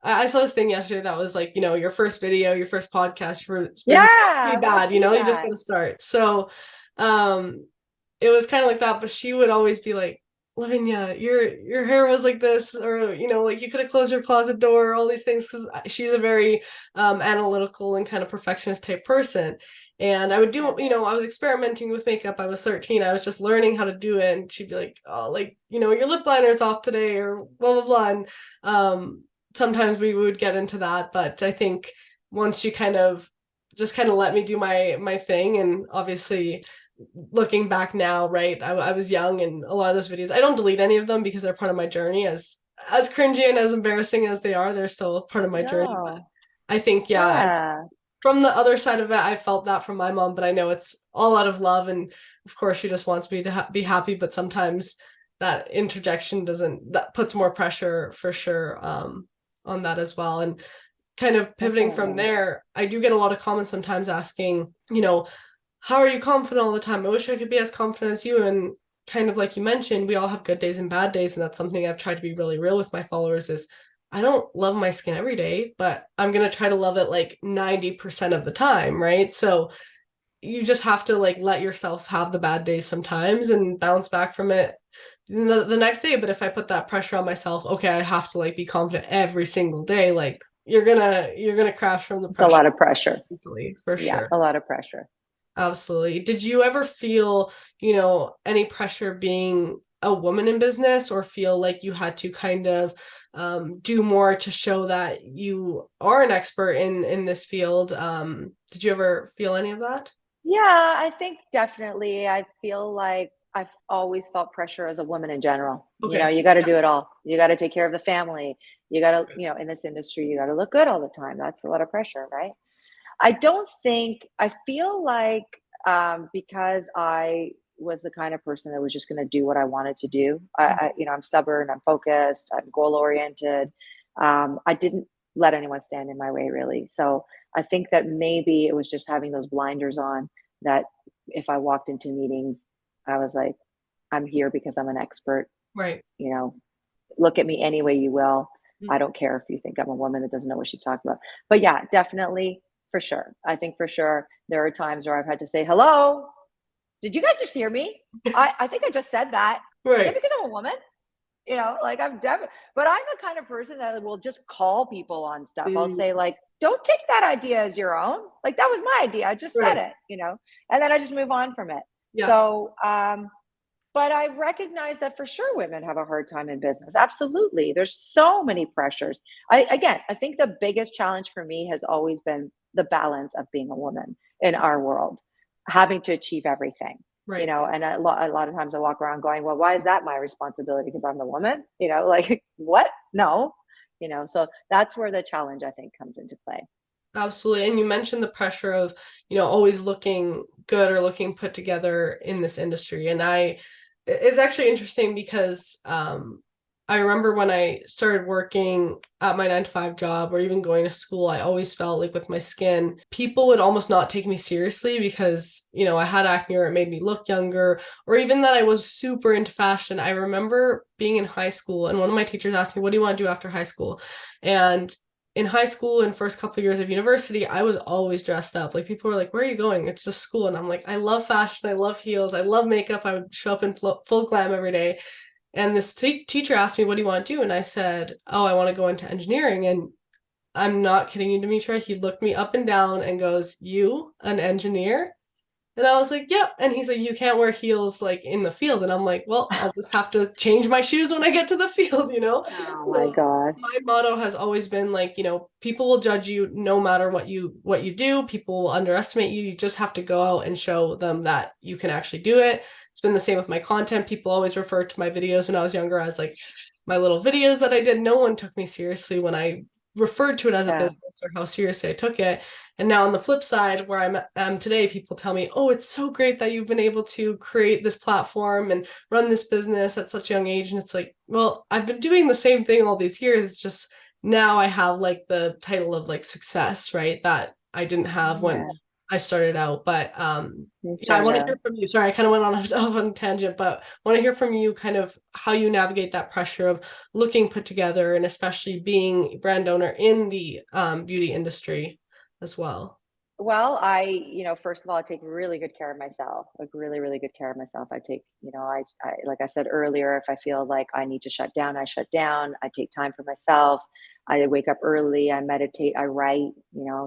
I saw this thing yesterday that was like, your first video, your first podcast, your first video, Yeah. be bad, you just gotta start. So it was kind of like that, but she would always be like, Lavinia, your hair was like this, or like you could have closed your closet door, all these things, because she's a very analytical and kind of perfectionist type person. And I would do, I was experimenting with makeup. I was 13. I was just learning how to do it. And she'd be like, oh, like, your lip liner's off today, or blah, blah, blah. And sometimes we would get into that. But I think once she kind of let me do my thing, and obviously looking back now, right, I was young, and a lot of those videos, I don't delete any of them because they're part of my journey. As cringy and as embarrassing as they are, they're still part of my journey. But I think, yeah, from the other side of it, I felt that from my mom, but I know it's all out of love. And of course, she just wants me to be happy. But sometimes that interjection that puts more pressure for sure on that as well. And kind of pivoting from there, I do get a lot of comments sometimes asking, how are you confident all the time? I wish I could be as confident as you. And kind of like you mentioned, we all have good days and bad days. And that's something I've tried to be really real with my followers is I don't love my skin every day, but I'm going to try to love it like 90% of the time, right? So you just have to like let yourself have the bad days sometimes and bounce back from it the next day. But if I put that pressure on myself, okay, I have to like be confident every single day, like you're gonna crash from the pressure. It's a lot of pressure. For sure. A lot of pressure. Absolutely. Did you ever feel, any pressure being a woman in business, or feel like you had to kind of do more to show that you are an expert in this field? Did you ever feel any of that? Yeah, I think definitely. I feel like I've always felt pressure as a woman in general. Okay. You got to do it all. You got to take care of the family. You got to, in this industry, you got to look good all the time. That's a lot of pressure, right? I feel like because I was the kind of person that was just going to do what I wanted to do. I'm stubborn, I'm focused, I'm goal oriented. I didn't let anyone stand in my way, really. So I think that maybe it was just having those blinders on, that if I walked into meetings, I was like, I'm here because I'm an expert. Right. Look at me any way you will. I don't care if you think I'm a woman that doesn't know what she's talking about. But yeah, definitely, for sure. I think for sure there are times where I've had to say, hello, did you guys just hear me? I think I just said that. Right. Yeah, because I'm a woman. Like I'm definitely, but I'm the kind of person that will just call people on stuff. I'll say like, don't take that idea as your own. Like that was my idea. I just said it, and then I just move on from it. Yeah. So, but I recognize that for sure women have a hard time in business. Absolutely. There's so many pressures. I think the biggest challenge for me has always been the balance of being a woman in our world, having to achieve everything. Right. And a lot of times I walk around going, well, why is that my responsibility? Because I'm the woman, like what? No, so that's where the challenge I think comes into play. Absolutely. And you mentioned the pressure of, always looking good or looking put together in this industry. And it's actually interesting because I remember when I started working at my 9 to 5 job or even going to school, I always felt like with my skin, people would almost not take me seriously because, I had acne or it made me look younger, or even that I was super into fashion. I remember being in high school and one of my teachers asked me, "What do you want to do after high school?" And in high school and first couple of years of university, I was always dressed up. Like people were like, "Where are you going?" "It's just school." And I'm like, "I love fashion. I love heels. I love makeup." I would show up in full glam every day. And this teacher asked me, "What do you want to do?" And I said, "Oh, I want to go into engineering." And I'm not kidding you, Dimitra. He looked me up and down and goes, "You, an engineer?" And I was like, "Yep." And he's like, "You can't wear heels like in the field." And I'm like, "Well, I'll just have to change my shoes when I get to the field, you know?" Oh my So gosh. my motto has always been like, people will judge you no matter what you do. People will underestimate you. You just have to go out and show them that you can actually do it. It's been the same with my content. People always refer to my videos when I was younger as like my little videos that I did. No one took me seriously when I referred to it as a Yeah. business or how seriously I took it. And now on the flip side, where I'm today, people tell me, "Oh, it's so great that you've been able to create this platform and run this business at such a young age." And it's like, well, I've been doing the same thing all these years. It's just now I have like the title of like success, right? That I didn't have when Yeah. I started out. But You yeah, I started want to out. hear from you. Sorry, I kind of went on off on a tangent, but I want to hear from you kind of how you navigate that pressure of looking put together and especially being brand owner in the beauty industry as well. Well, first of all, I take really good care of myself, like really, really good care of myself. I take, like I said earlier, if I feel like I need to shut down, I shut down. I take time for myself. I wake up early, I meditate, I write,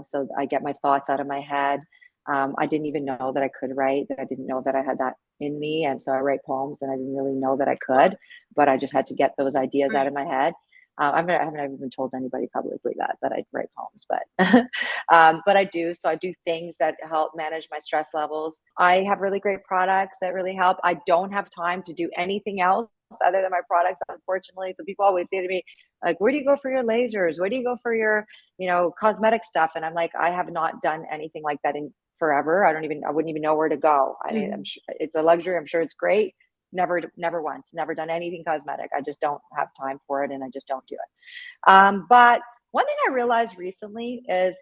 so I get my thoughts out of my head. I didn't even know that I could write, that I didn't know that I had that in me. And so I write poems and I didn't really know that I could, but I just had to get those ideas out Right. of my head. I haven't ever even told anybody publicly that I write poems, but but I do. So I do things that help manage my stress levels. I have really great products that really help. I don't have time to do anything else other than my products, unfortunately. So people always say to me, like, "Where do you go for your lasers? Where do you go for your, cosmetic stuff?" And I'm like, I have not done anything like that in forever. I wouldn't even know where to go. I mean, I'm Mhm. sure it's a luxury. I'm sure it's great. Never once, never done anything cosmetic. I just don't have time for it and I just don't do it. But one thing I realized recently is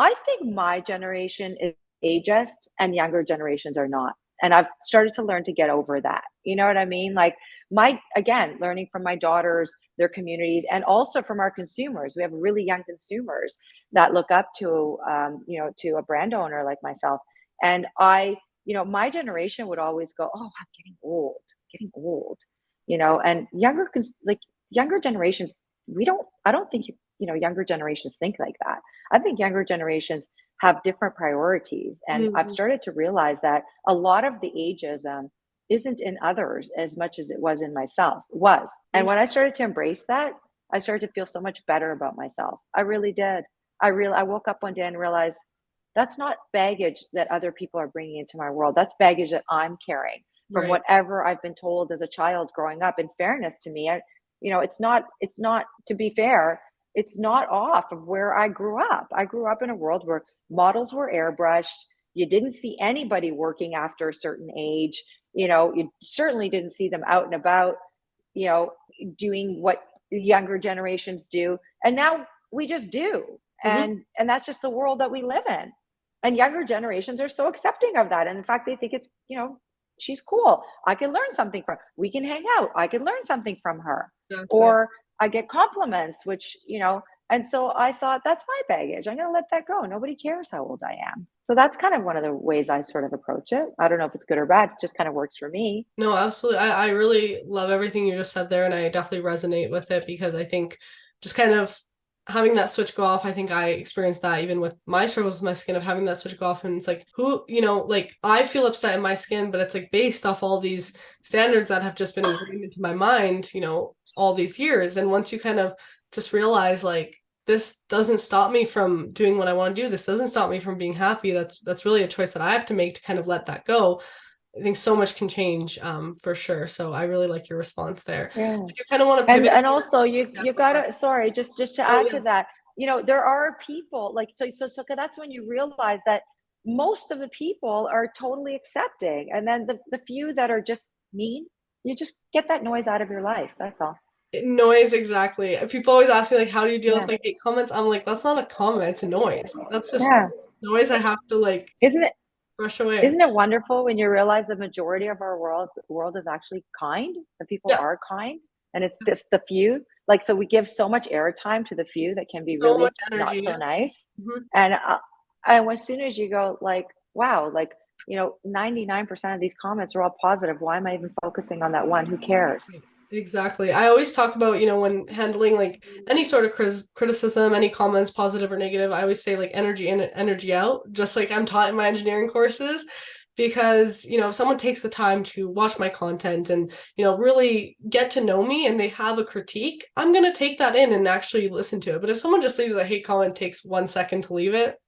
I think my generation is ageist and younger generations are not. And I've started to learn to get over that. You know what I mean? Like again, learning from my daughters, their communities, and also from our consumers. We have really young consumers that look up to a brand owner like myself. And my generation would always go, "Oh, I'm getting old," and younger generations, I don't think, younger generations think like that. I think younger generations have different priorities. And I've Mhm. started to realize that a lot of the ageism isn't in others as much as it was in myself, was. And when I started to embrace that, I started to feel so much better about myself. I really did. I woke up one day and realized that's not baggage that other people are bringing into my world. That's baggage that I'm carrying from Right. whatever I've been told as a child growing up. In fairness to me, it's not, to be fair, it's not off of where I grew up. I grew up in a world where models were airbrushed. You didn't see anybody working after a certain age. You certainly didn't see them out and about, you know, doing what the younger generations do. And now we just do. Mhm. And that's just the world that we live in. And younger generations are so accepting of that. And in fact, they think it's, she's cool. I can learn something from, we can hang out. I can learn something from her. Exactly. Or I get compliments, which, and so I thought that's my baggage. I'm going to let that go. Nobody cares how old I am. So that's kind of one of the ways I sort of approach it. I don't know if it's good or bad. It just kind of works for me. No, absolutely. I really love everything you just said there, and I definitely resonate with it because I think just kind of having that switch go off, I think I experienced that even with my struggles with my skin of having that switch go off. And it's like, like I feel upset in my skin, but it's like based off all these standards that have just been ingrained into my mind, all these years. And once you kind of just realize like, this doesn't stop me from doing what I want to do. This doesn't stop me from being happy. That's really a choice that I have to make to kind of let that go. I think so much can change, for sure. So I really like your response there. Yeah. I do kind of want to and pivot and here. also you Yeah, you go for it. gotta, sorry, just to Oh add yeah, to that, there are people like, so that's when you realize that most of the people are totally accepting, and then the few that are just mean, you just get that noise out of your life, that's all. Noise, exactly. People always ask me like, how do you deal with Yeah. like hate comments? I'm like, that's not a comment, it's a noise. That's just Yeah. noise I have to like Isn't it brush away. isn't it wonderful when you realize the majority of our world is actually kind, that people Yeah, are kind, and it's the few. Like, so we give so much airtime to the few that can be so much really not energy. so nice. Mhm. And as soon as you go like, wow, like, 99% of these comments are all positive. Why am I even focusing on that one? Who cares? Exactly. I always talk about, when handling like any sort of criticism, any comments, positive or negative, I always say like energy in, energy out, just like I'm taught in my engineering courses. Because, if someone takes the time to watch my content and, really get to know me and they have a critique, I'm going to take that in and actually listen to it. But if someone just leaves a hate comment, takes 1 second to leave it,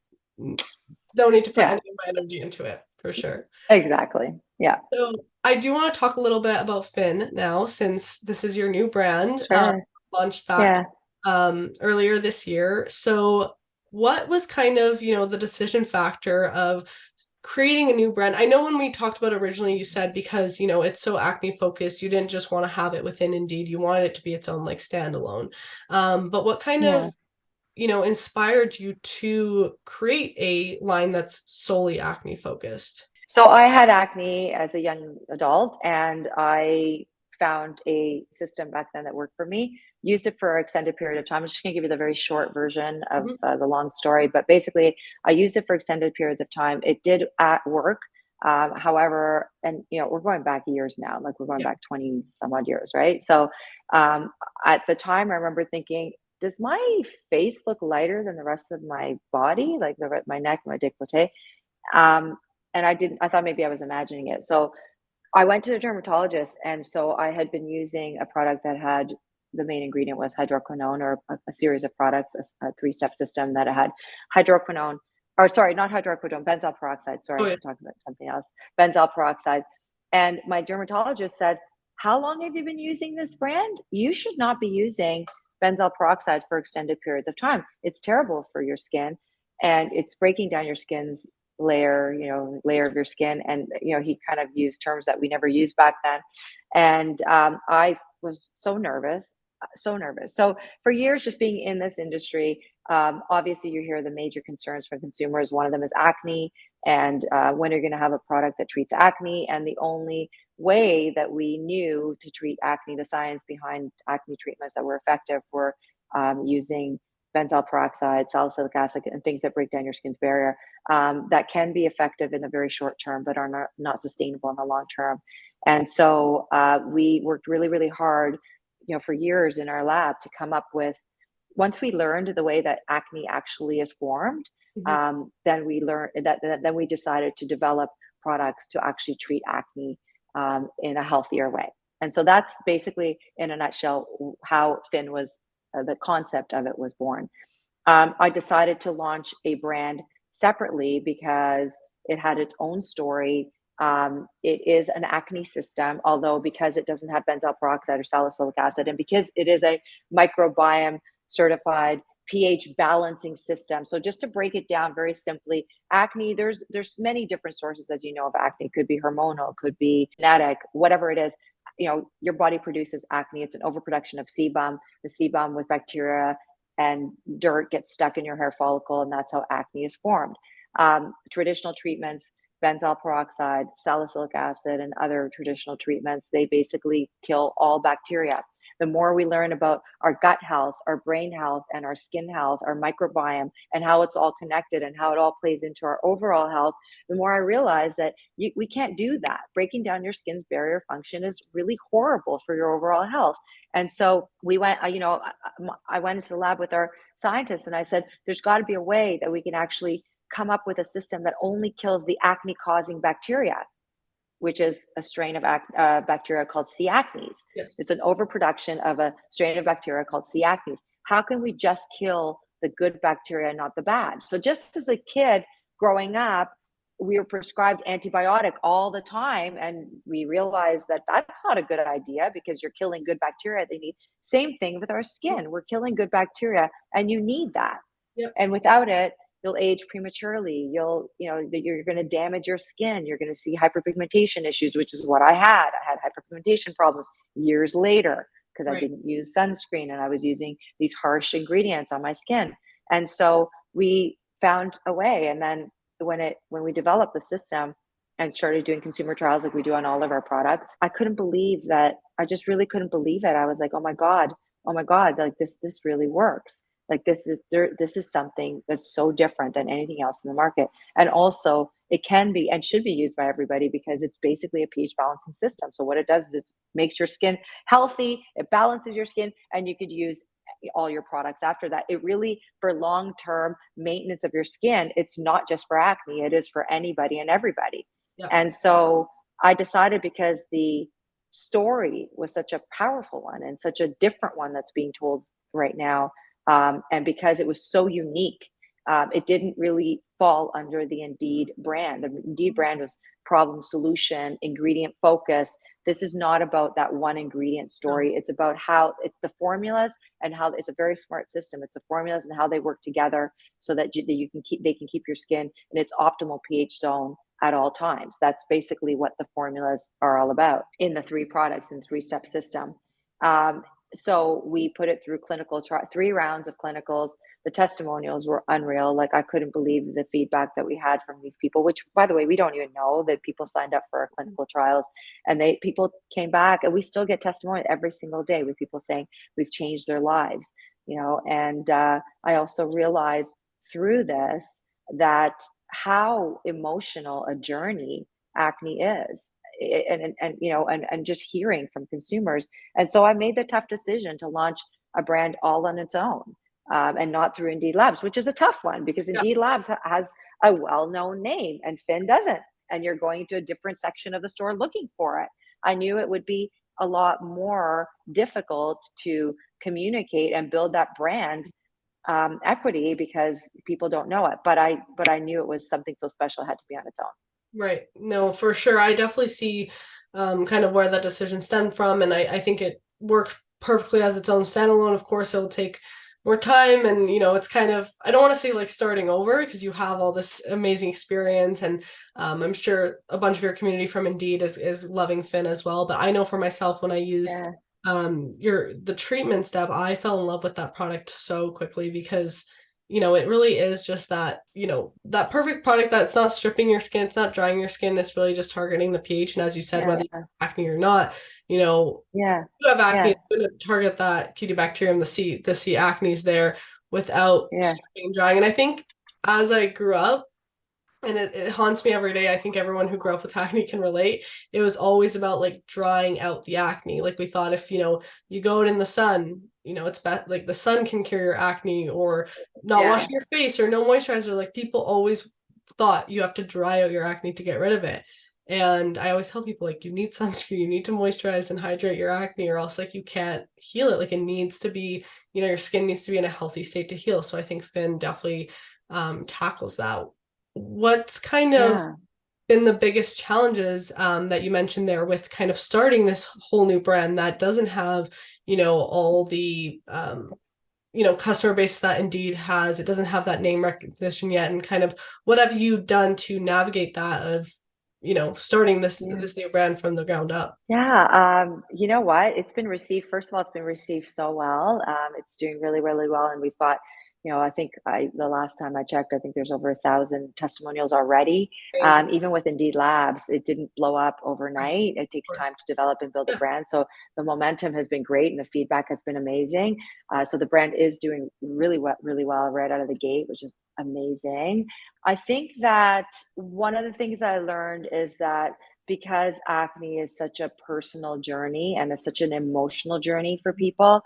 don't need to put Yeah, any of my energy into it for sure. exactly. Yeah, So I do want to talk a little bit about Finn now, since this is your new brand, sure. launched back Yeah. earlier this year. So what was kind of, the decision factor of creating a new brand? I know when we talked about it originally, you said because, it's so acne focused, you didn't just want to have it within Indeed, you wanted it to be its own like standalone. But what kind of, Yeah. inspired you to create a line that's solely acne focused? So I had acne as a young adult, and I found a system back then that worked for me. Used it for an extended period of time. I'm just going to give you the very short version of Mhm. the long story, but basically, I used it for extended periods of time. It did at work. However, and we're going back years now, like we're going Yeah. back 20 some odd years, right? So um, at the time, I remember thinking, does my face look lighter than the rest of my body, like my neck, my décolleté? Um, and I thought maybe I was imagining it. So I went to the dermatologist, and so I had been using a product that had the main ingredient was hydroquinone, or a series of products, a three-step system that had hydroquinone, or sorry, not hydroquinone, benzoyl peroxide. Sorry, Oh I'm yeah. talking about something else. Benzoyl peroxide. And my dermatologist said, how long have you been using this brand? You should not be using benzoyl peroxide for extended periods of time. It's terrible for your skin, and it's breaking down your skin's layer of your skin. And he kind of used terms that we never used back then. And I was so nervous, so nervous. So for years, just being in this industry, obviously you hear the major concerns from consumers. One of them is acne, and when are you going to have a product that treats acne? And the only way that we knew to treat acne, the science behind acne treatments that were effective, were using benzoyl peroxide, salicylic acid, and things that break down your skin's barrier, that can be effective in the very short term, but are not sustainable in the long term. And so we worked really, really hard, for years in our lab to come up with. Once we learned the way that acne actually is formed, Mhm. then we learned that. Then we decided to develop products to actually treat acne in a healthier way. And so that's basically, in a nutshell, how Finn was. The concept of it was born. I decided to launch a brand separately because it had its own story. It is an acne system, although because it doesn't have benzoyl peroxide or salicylic acid, and because it is a microbiome certified pH balancing system. So just to break it down very simply, acne, there's many different sources, as you know, of acne. It could be hormonal, could be genetic, whatever it is. Your body produces acne. It's an overproduction of sebum. The sebum with bacteria and dirt gets stuck in your hair follicle, and that's how acne is formed. Traditional treatments, benzoyl peroxide, salicylic acid, and other traditional treatments, they basically kill all bacteria. The more we learn about our gut health, our brain health, and our skin health, our microbiome, and how it's all connected and how it all plays into our overall health, the more I realize that we can't do that. Breaking down your skin's barrier function is really horrible for your overall health. And so we went, I went into the lab with our scientists, and I said, there's got to be a way that we can actually come up with a system that only kills the acne causing bacteria, which is a strain of bacteria called C. acnes. Yes. It's an overproduction of a strain of bacteria called C. acnes. How can we just kill the good bacteria, not the bad? So just as a kid growing up, we were prescribed antibiotic all the time, and we realized that that's not a good idea because you're killing good bacteria. They need same thing with our skin. We're killing good bacteria, and you need that. Yep. And without it, you'll age prematurely. You're going to damage your skin. You're going to see hyperpigmentation issues, which is what I had. I had hyperpigmentation problems years later because I Right. didn't use sunscreen and I was using these harsh ingredients on my skin. And so we found a way. And then when we developed the system and started doing consumer trials like we do on all of our products, I couldn't believe that. I just really couldn't believe it. I was like, oh my God, like this really works. Like this is something that's so different than anything else in the market. And also it can be and should be used by everybody because it's basically a pH balancing system. So what it does is it makes your skin healthy, it balances your skin, and you could use all your products after that. It really, for long-term maintenance of your skin, it's not just for acne, it is for anybody and everybody. Yeah. And so I decided, because the story was such a powerful one and such a different one that's being told right now, and because it was so unique, it didn't really fall under the Indeed brand. The Indeed brand was problem, solution, ingredient focus. This is not about that one ingredient No. story. It's about how it's the formulas and how it's a very smart system. It's the formulas and how they work together so that you can keep, they can keep your skin in its optimal pH zone at all times. That's basically what the formulas are all about in the three products in the three-step system. So we put it through three rounds of clinicals. The testimonials were unreal. Like, I couldn't believe the feedback that we had from these people, which, by the way, we don't even know that people signed up for our clinical trials, and people came back, and we still get testimonials every single day with people saying we've changed their lives, and I also realized through this that how emotional a journey acne is, and just hearing from consumers. And so I made the tough decision to launch a brand all on its own, and not through Indeed Labs, which is a tough one because Yeah. Indeed Labs has a well-known name and Finn doesn't. And you're going to a different section of the store looking for it. I knew it would be a lot more difficult to communicate and build that brand equity because people don't know it. But I knew it was something so special, it had to be on its own. Right. No, for sure. I definitely see kind of where that decision stemmed from. And I think it works perfectly as its own standalone. Of course, it'll take more time. And, it's kind of, I don't want to say like starting over because you have all this amazing experience. And I'm sure a bunch of your community from Indeed is loving Finn as well. But I know for myself, when I used Yeah. the treatment step, I fell in love with that product so quickly because it really is just that, that perfect product that's not stripping your skin, it's not drying your skin, it's really just targeting the pH. And as you said, whether you Yeah. have acne or not, Yeah. you have acne, Yeah. it's going to target that Cutibacterium, the C acne is there without Yeah. stripping and drying. And I think as I grew up, and it haunts me every day. I think everyone who grew up with acne can relate. It was always about like drying out the acne. Like, we thought if, you go out in the sun, it's best, like the sun can cure your acne, or not Yeah. washing your face or no moisturizer. Like, people always thought you have to dry out your acne to get rid of it. And I always tell people, like, you need sunscreen, you need to moisturize and hydrate your acne, or else like you can't heal it. Like, it needs to be, your skin needs to be in a healthy state to heal. So I think Finn definitely tackles that. What's kind of Yeah. been the biggest challenges that you mentioned there with kind of starting this whole new brand that doesn't have, all the, customer base that Indeed has? It doesn't have that name recognition yet. And kind of what have you done to navigate that of, starting this Yeah. new brand from the ground up? Yeah, you know what? It's been received. First of all, it's been received so well. It's doing really, really well, and we've got, I think the last time I checked, I think there's over 1,000 testimonials already. Amazing. Even with Indeed Labs, it didn't blow up Right. overnight. It takes Of time course. to develop and build a Yeah. brand. So the momentum has been great, and the feedback has been amazing. So the brand is doing really well right out of the gate, which is amazing. I think that one of the things that I learned is that because acne is such a personal journey and it's such an emotional journey for people,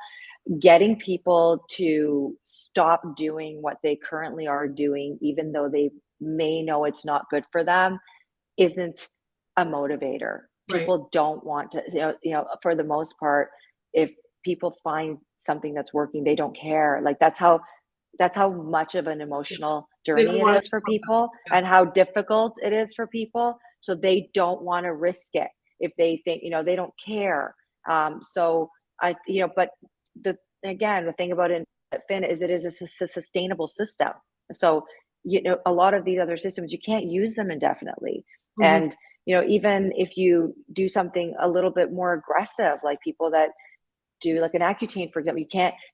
getting people to stop doing what they currently are doing, even though they may know it's not good for them, isn't a motivator. Right. People don't want to, for the most part, if people find something that's working, they don't care. Like, that's how much of an Yeah. emotional They don't journey it want it is to for come back. people Yeah. and how difficult it is for people. So they don't want to risk it if they think, they don't care. So but the again, the thing about it, Fin, is it is a sustainable system. So, a lot of these other systems, you can't use them indefinitely. Mhm. And, even if you do something a little bit more aggressive, like people that do like an Accutane, for example.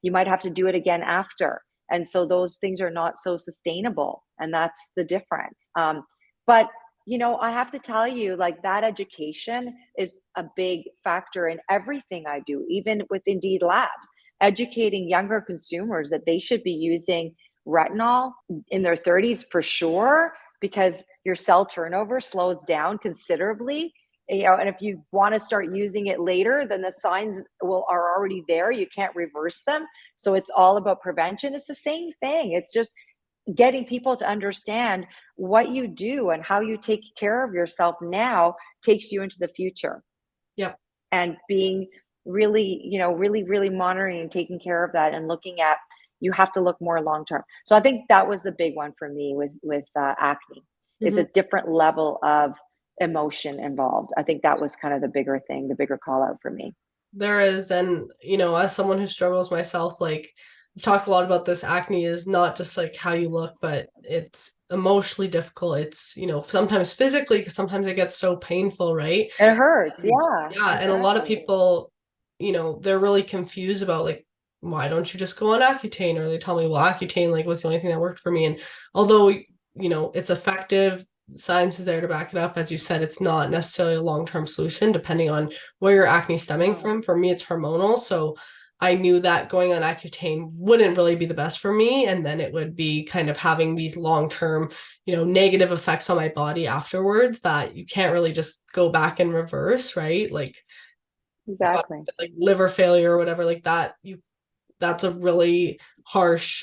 You might have to do it again after. And so those things are not so sustainable. And that's the difference. But I have to tell you, like, that education is a big factor in everything I do, even with Indeed Labs, educating younger consumers that they should be using retinol in their 30s for sure, because your cell turnover slows down considerably. And if you want to start using it later, then the signs are already there. You can't reverse them. So it's all about prevention. It's the same thing. It's just getting people to understand what you do and how you take care of yourself now takes you into the future. Yeah. And being really, really monitoring and taking care of that, and looking at, you have to look more long term. So I think that was the big one for me with acne, is a different level of emotion involved. I think that was kind of the bigger thing, the bigger call out for me. There is. And, as someone who struggles myself, like, I've talked a lot about this, acne is not just like how you look, but it's emotionally difficult. It's, sometimes physically, because sometimes it gets so painful, right? It hurts. And, Yeah. yeah. And a lot of people, they're really confused about, like, why don't you just go on Accutane? Or they tell me, well, Accutane, like, was the only thing that worked for me. And although, it's effective, science is there to back it up. As you said, it's not necessarily a long-term solution, depending on where your acne is stemming from. For me, it's hormonal. So I knew that going on Accutane wouldn't really be the best for me. And then it would be kind of having these long-term, negative effects on my body afterwards that you can't really just go back and reverse, right? Like, exactly. Like liver failure or whatever like that, that's a really harsh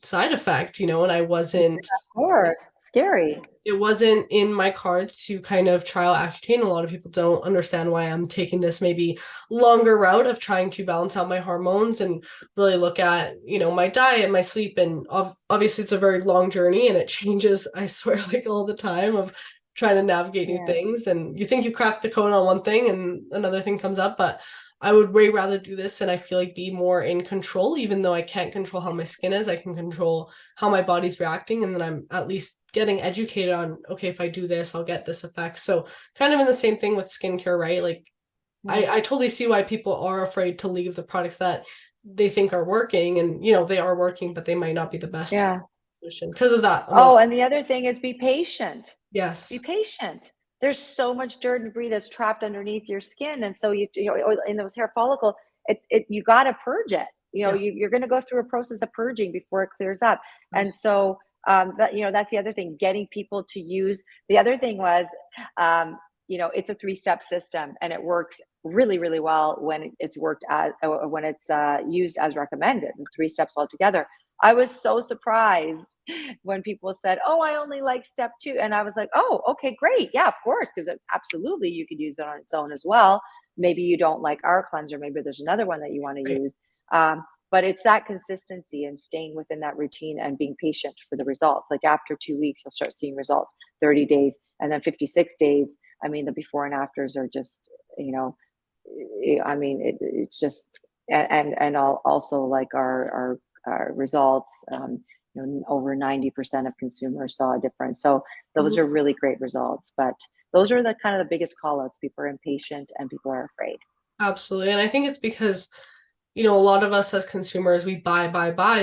side effect, and I wasn't, of course, scary. It wasn't in my cards to kind of trial Accutane. A lot of people don't understand why I'm taking this maybe longer route of trying to balance out my hormones and really look at, my diet, my sleep. And obviously it's a very long journey and it changes, I swear, like all the time, of trying to navigate new things. And you think you crack the code on one thing and another thing comes up, but I would way rather do this and I feel like be more in control. Even though I can't control how my skin is, I can control how my body's reacting. And then I'm at least getting educated on, okay, if I do this, I'll get this effect. So kind of in the same thing with skincare, right? Like, I totally see why people are afraid to leave the products that they think are working, and they are working, but they might not be the best solution because of that. And the other thing is, be patient. Yes. Be patient. There's so much dirt and debris that's trapped underneath your skin, and so in those hair follicle, you got to purge it. You're going to go through a process of purging before it clears up. Yes. And so that's the other thing, getting people to use. The other thing was, it's a 3-step system, and it works really, really well when it's used as recommended. 3 steps altogether. I was so surprised when people said, "Oh, I only like step 2," and I was like, "Oh, okay, great, yeah, of course, because absolutely you could use it on its own as well. Maybe you don't like our cleanser, maybe there's another one that you want to use." But it's that consistency and staying within that routine and being patient for the results. Like, after 2 weeks, you'll start seeing results. 30 days, and then 56 days. I mean, the before and afters are just, it's just, and also like our results, over 90% of consumers saw a difference. So those are really great results. But those are the kind of the biggest call outs. People are impatient and people are afraid. Absolutely. And I think it's because, a lot of us as consumers, we buy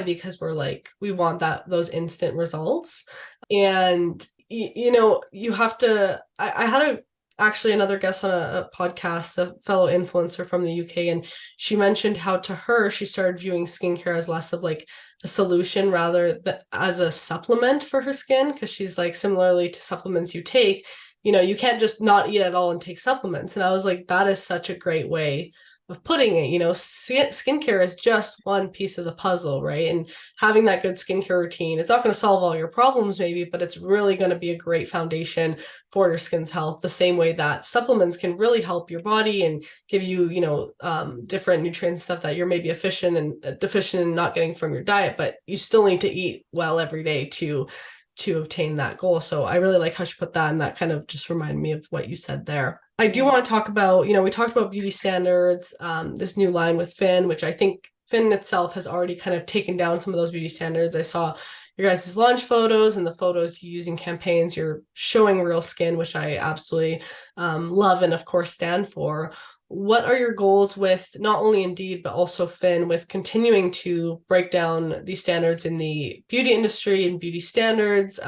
because we're like, we want those instant results. And, you have to, I had actually another guest on a podcast, a fellow influencer from the UK, and she mentioned how, to her, she started viewing skincare as less of like a solution rather than as a supplement for her skin. Because she's like, similarly to supplements you take, you can't just not eat at all and take supplements. And I was like, that is such a great way of putting it. Skincare is just one piece of the puzzle, right? And having that good skincare routine, it's not going to solve all your problems maybe, but it's really going to be a great foundation for your skin's health, the same way that supplements can really help your body and give you, different nutrients, stuff that you're maybe deficient in not getting from your diet, but you still need to eat well every day to obtain that goal. So I really like how she put that, and that kind of just reminded me of what you said there. I do want to talk about, we talked about beauty standards, this new line with Finn, which I think Finn itself has already kind of taken down some of those beauty standards. I saw your guys' launch photos and the photos you use in campaigns. You're showing real skin, which I absolutely love and of course stand for. what are your goals with not only Indeed, but also Fin with continuing to break down these standards in the beauty industry and beauty standards?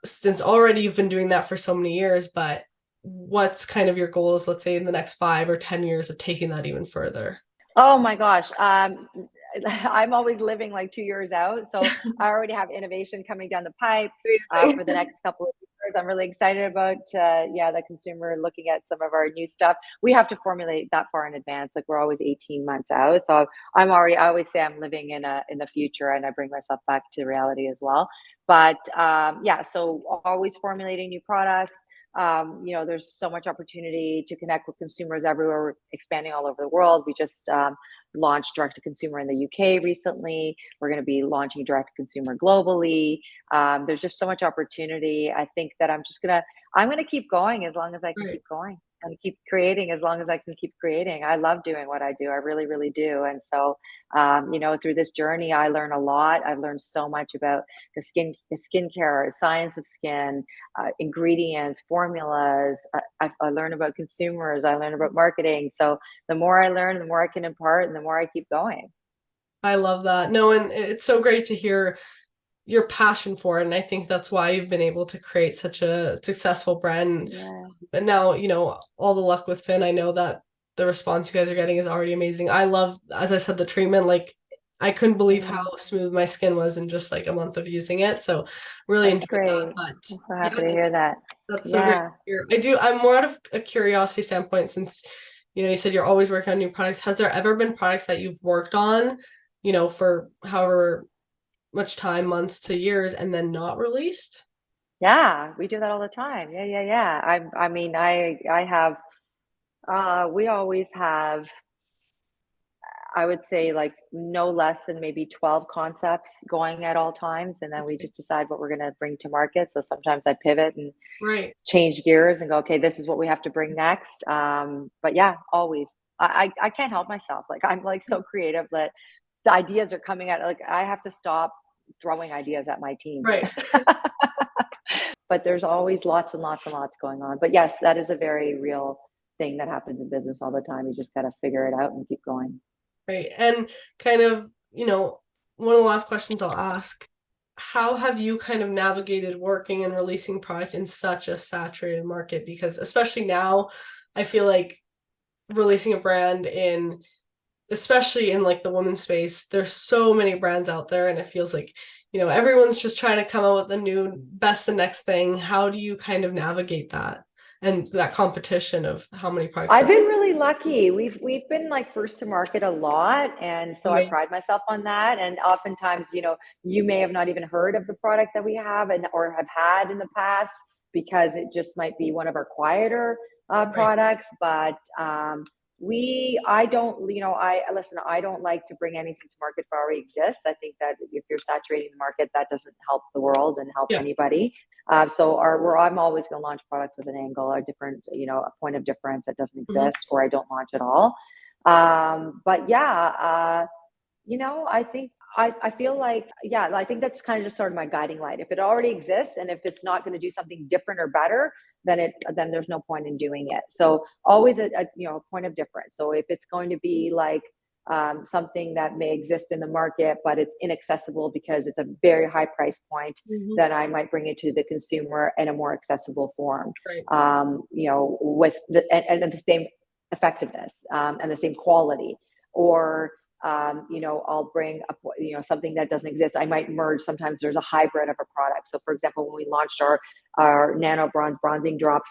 Since already you've been doing that for so many years, but what's kind of your goals, let's say in the next 5 or 10 years of taking that even further? Oh my gosh. I'm always living like 2 years out. So I already have innovation coming down the pipe for the Amazing. next couple of years. I'm really excited about, the consumer looking at some of our new stuff. We have to formulate that far in advance. Like we're always 18 months out. So I always say I'm living in the future, and I bring myself back to reality as well. But so always formulating new products. There's so much opportunity to connect with consumers everywhere. We're expanding all over the world. We just launched direct to consumer in the UK recently. We're going to be launching direct to consumer globally. There's just so much opportunity. I think that I'm gonna keep going as long as I can Right. keep going, and keep creating as long as I can keep creating. I love doing what I do. I really, really do. And so, through this journey, I learn a lot. I've learned so much about the skincare, science of skin, ingredients, formulas. I learn about consumers. I learn about marketing. So the more I learn, the more I can impart, and the more I keep going. I love that. No, and it's so great to hear your passion for it. And I think that's why you've been able to create such a successful brand. Yeah. And now, all the luck with Finn. I know that the response you guys are getting is already amazing. I love, as I said, the treatment. Like, I couldn't believe how Mm, smooth my skin was in just like a month of using it. So really that's enjoyed that. great. But I'm so yeah, happy to hear that. that's so great to Yeah. hear. I'm more out of a curiosity standpoint since, you said you're always working on new products. Has there ever been products that you've worked on, for however much time, months to years, and then not released? Yeah, we do that all the time. Yeah, yeah, yeah. I mean, I have, we always have, I would say like no less than maybe 12 concepts going at all times. And then we Okay. just decide what we're going to bring to market. So sometimes I pivot and Right. change gears and go, okay, this is what we have to bring next. But yeah, always. I can't help myself. Like I'm like so creative that the ideas are coming out. Like I have to stop throwing ideas at my team. Right. But there's always lots and lots and lots going on. But yes, that is a very real thing that happens in business all the time. You just got to figure it out and keep going. Right. And kind of, one of the last questions I'll ask, how have you kind of navigated working and releasing product in such a saturated market? Because especially now, I feel like releasing a brand in, especially in like the women's space, there's so many brands out there, and it feels like, everyone's just trying to come out with the new best, the next thing. How do you kind of navigate that and that competition of how many products I've there been really lucky. We've been like first to market a lot, and are? so I pride myself on that. And oftentimes, you may have not even heard of the product that we have and or have had in the past because it just might be one of our quieter Right. products. But I don't, I listen. I don't like to bring anything to market that already exists. I think that if you're saturating the market, that doesn't help the world and help Yeah. anybody. I'm always going to launch products with an angle, a different, a point of difference that doesn't Mhm. exist, or I don't launch at all. But yeah, I think I feel like, yeah, I think that's kind of just sort of my guiding light. If it already exists and if it's not going to do something different or better, then there's no point in doing it. So always a point of difference. So if it's going to be like something that may exist in the market, but it's inaccessible because it's a very high price point, Mhm. then I might bring it to the consumer in a more accessible form, Right. with and the same effectiveness and the same quality. Or I'll bring up, something that doesn't exist. I might merge. Sometimes there's a hybrid of a product. So, for example, when we launched our nano bronzing drops,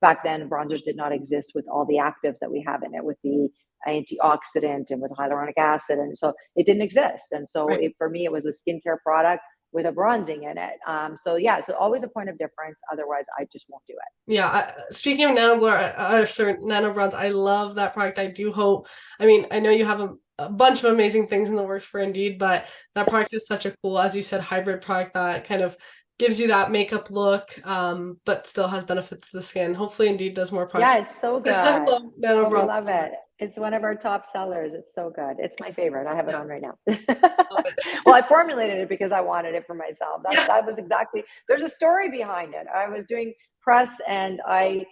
back then bronzers did not exist with all the actives that we have in it, with the antioxidant and with hyaluronic acid, and so it didn't exist. And so, Right. for me, it was a skincare product with a bronzing in it. So yeah, so always a point of difference. Otherwise, I just won't do it. Yeah, speaking of Nano Bronze, I love that product. I do hope, I mean, I know you have a bunch of amazing things in the works for Indeed, but that product is such a cool, as you said, hybrid product that kind of gives you that makeup look, but still has benefits to the skin. Hopefully Indeed does more products. Yeah, it's so I good. love Nano Oh, we Bronze love so much. it. It's one of our top sellers. It's so good. It's my favorite. I have it Yeah, on right now. love it. Well, I formulated it because I wanted it for myself. Yeah. That was exactly, there's a story behind it. I was doing press and I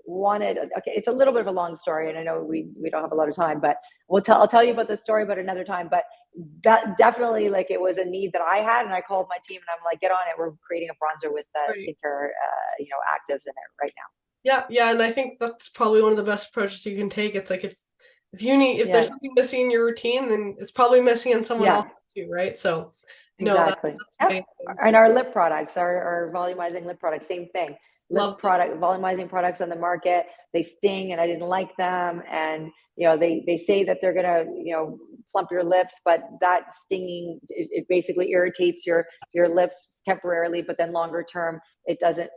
wanted, okay, it's a little bit of a long story, and I know we don't have a lot of time, but I'll tell you about the story about another time. But that definitely, like, it was a need that I had, and I called my team and I'm like, get on it. We're creating a bronzer with Right. skincare, actives in it right now. Yeah, and I think that's probably one of the best approaches you can take. It's like if there's Yeah. something missing in your routine, then it's probably missing in someone Yeah. else too, right? So no, Exactly. that's Yep. amazing. And our lip products, our volumizing lip products, same thing. Love Lip those. product, volumizing products on the market, they sting and I didn't like them. And, they say that they're going to, plump your lips, but that stinging, it basically irritates your lips temporarily, but then longer term, it doesn't,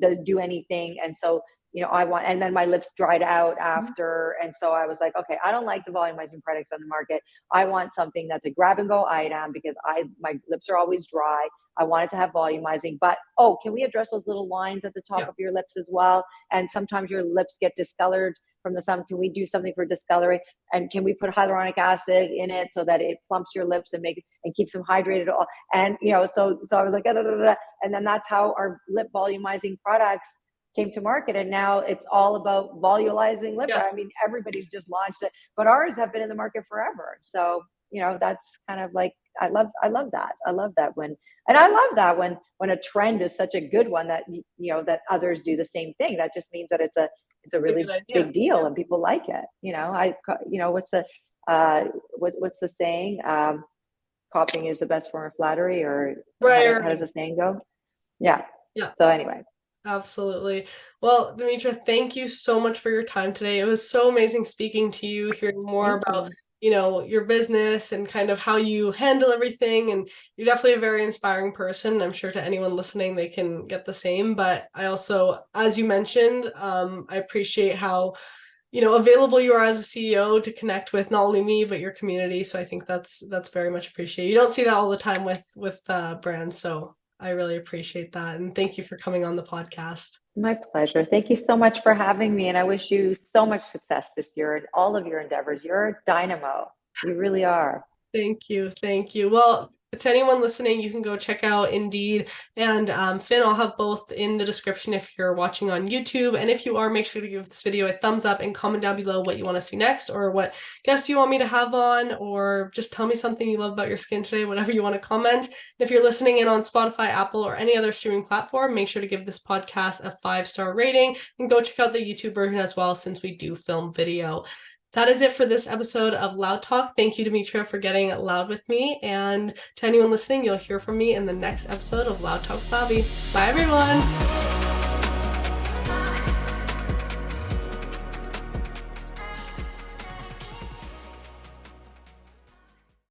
doesn't do anything. And so, and then my lips dried out Mhm. after. And so I was like, okay, I don't like the volumizing products on the market. I want something that's a grab and go item because my lips are always dry. I want it to have volumizing, but can we address those little lines at the top Yeah. of your lips as well? And sometimes your lips get discolored from the sun. Can we do something for discoloring? And can we put hyaluronic acid in it so that it plumps your lips and keeps them hydrated? And so I was like, da, da, da, da. And then that's how our lip volumizing products came to market, and now it's all about volumizing lip. I Yes. mean, everybody's just launched it, but ours have been in the market forever. So that's kind of like, I love that. I love that when a trend is such a good one that that others do the same thing. That just means that it's a It's a really good idea. big deal Yeah. and people like it. What's the saying? Copying is the best form of flattery, or how does Right. the saying go? Yeah. Yeah. So anyway, Absolutely. Well, Dimitra, thank you so much for your time today. It was so amazing speaking to you, hearing more thank about, you. your business and kind of how you handle everything. And you're definitely a very inspiring person. I'm sure to anyone listening, they can get the same. But I also, as you mentioned, I appreciate how, available you are as a CEO to connect with not only me, but your community. So I think that's very much appreciated. You don't see that all the time with brands. So I really appreciate that. And thank you for coming on the podcast. My pleasure. Thank you so much for having me. And I wish you so much success this year in all of your endeavors. You're a dynamo. You really are. Thank you. Thank you. Well, to anyone listening, you can go check out Indeed and Finn. I'll have both in the description if you're watching on YouTube. And if you are, make sure to give this video a thumbs up and comment down below what you want to see next or what guests you want me to have on, or just tell me something you love about your skin today, whatever you want to comment. And if you're listening in on Spotify, Apple, or any other streaming platform, make sure to give this podcast a 5-star rating and go check out the YouTube version as well, since we do film video. That is it for this episode of Loud Talk. Thank you, Dimitra, for getting loud with me. And to anyone listening, you'll hear from me in the next episode of Loud Talk with Lavi. Bye, everyone.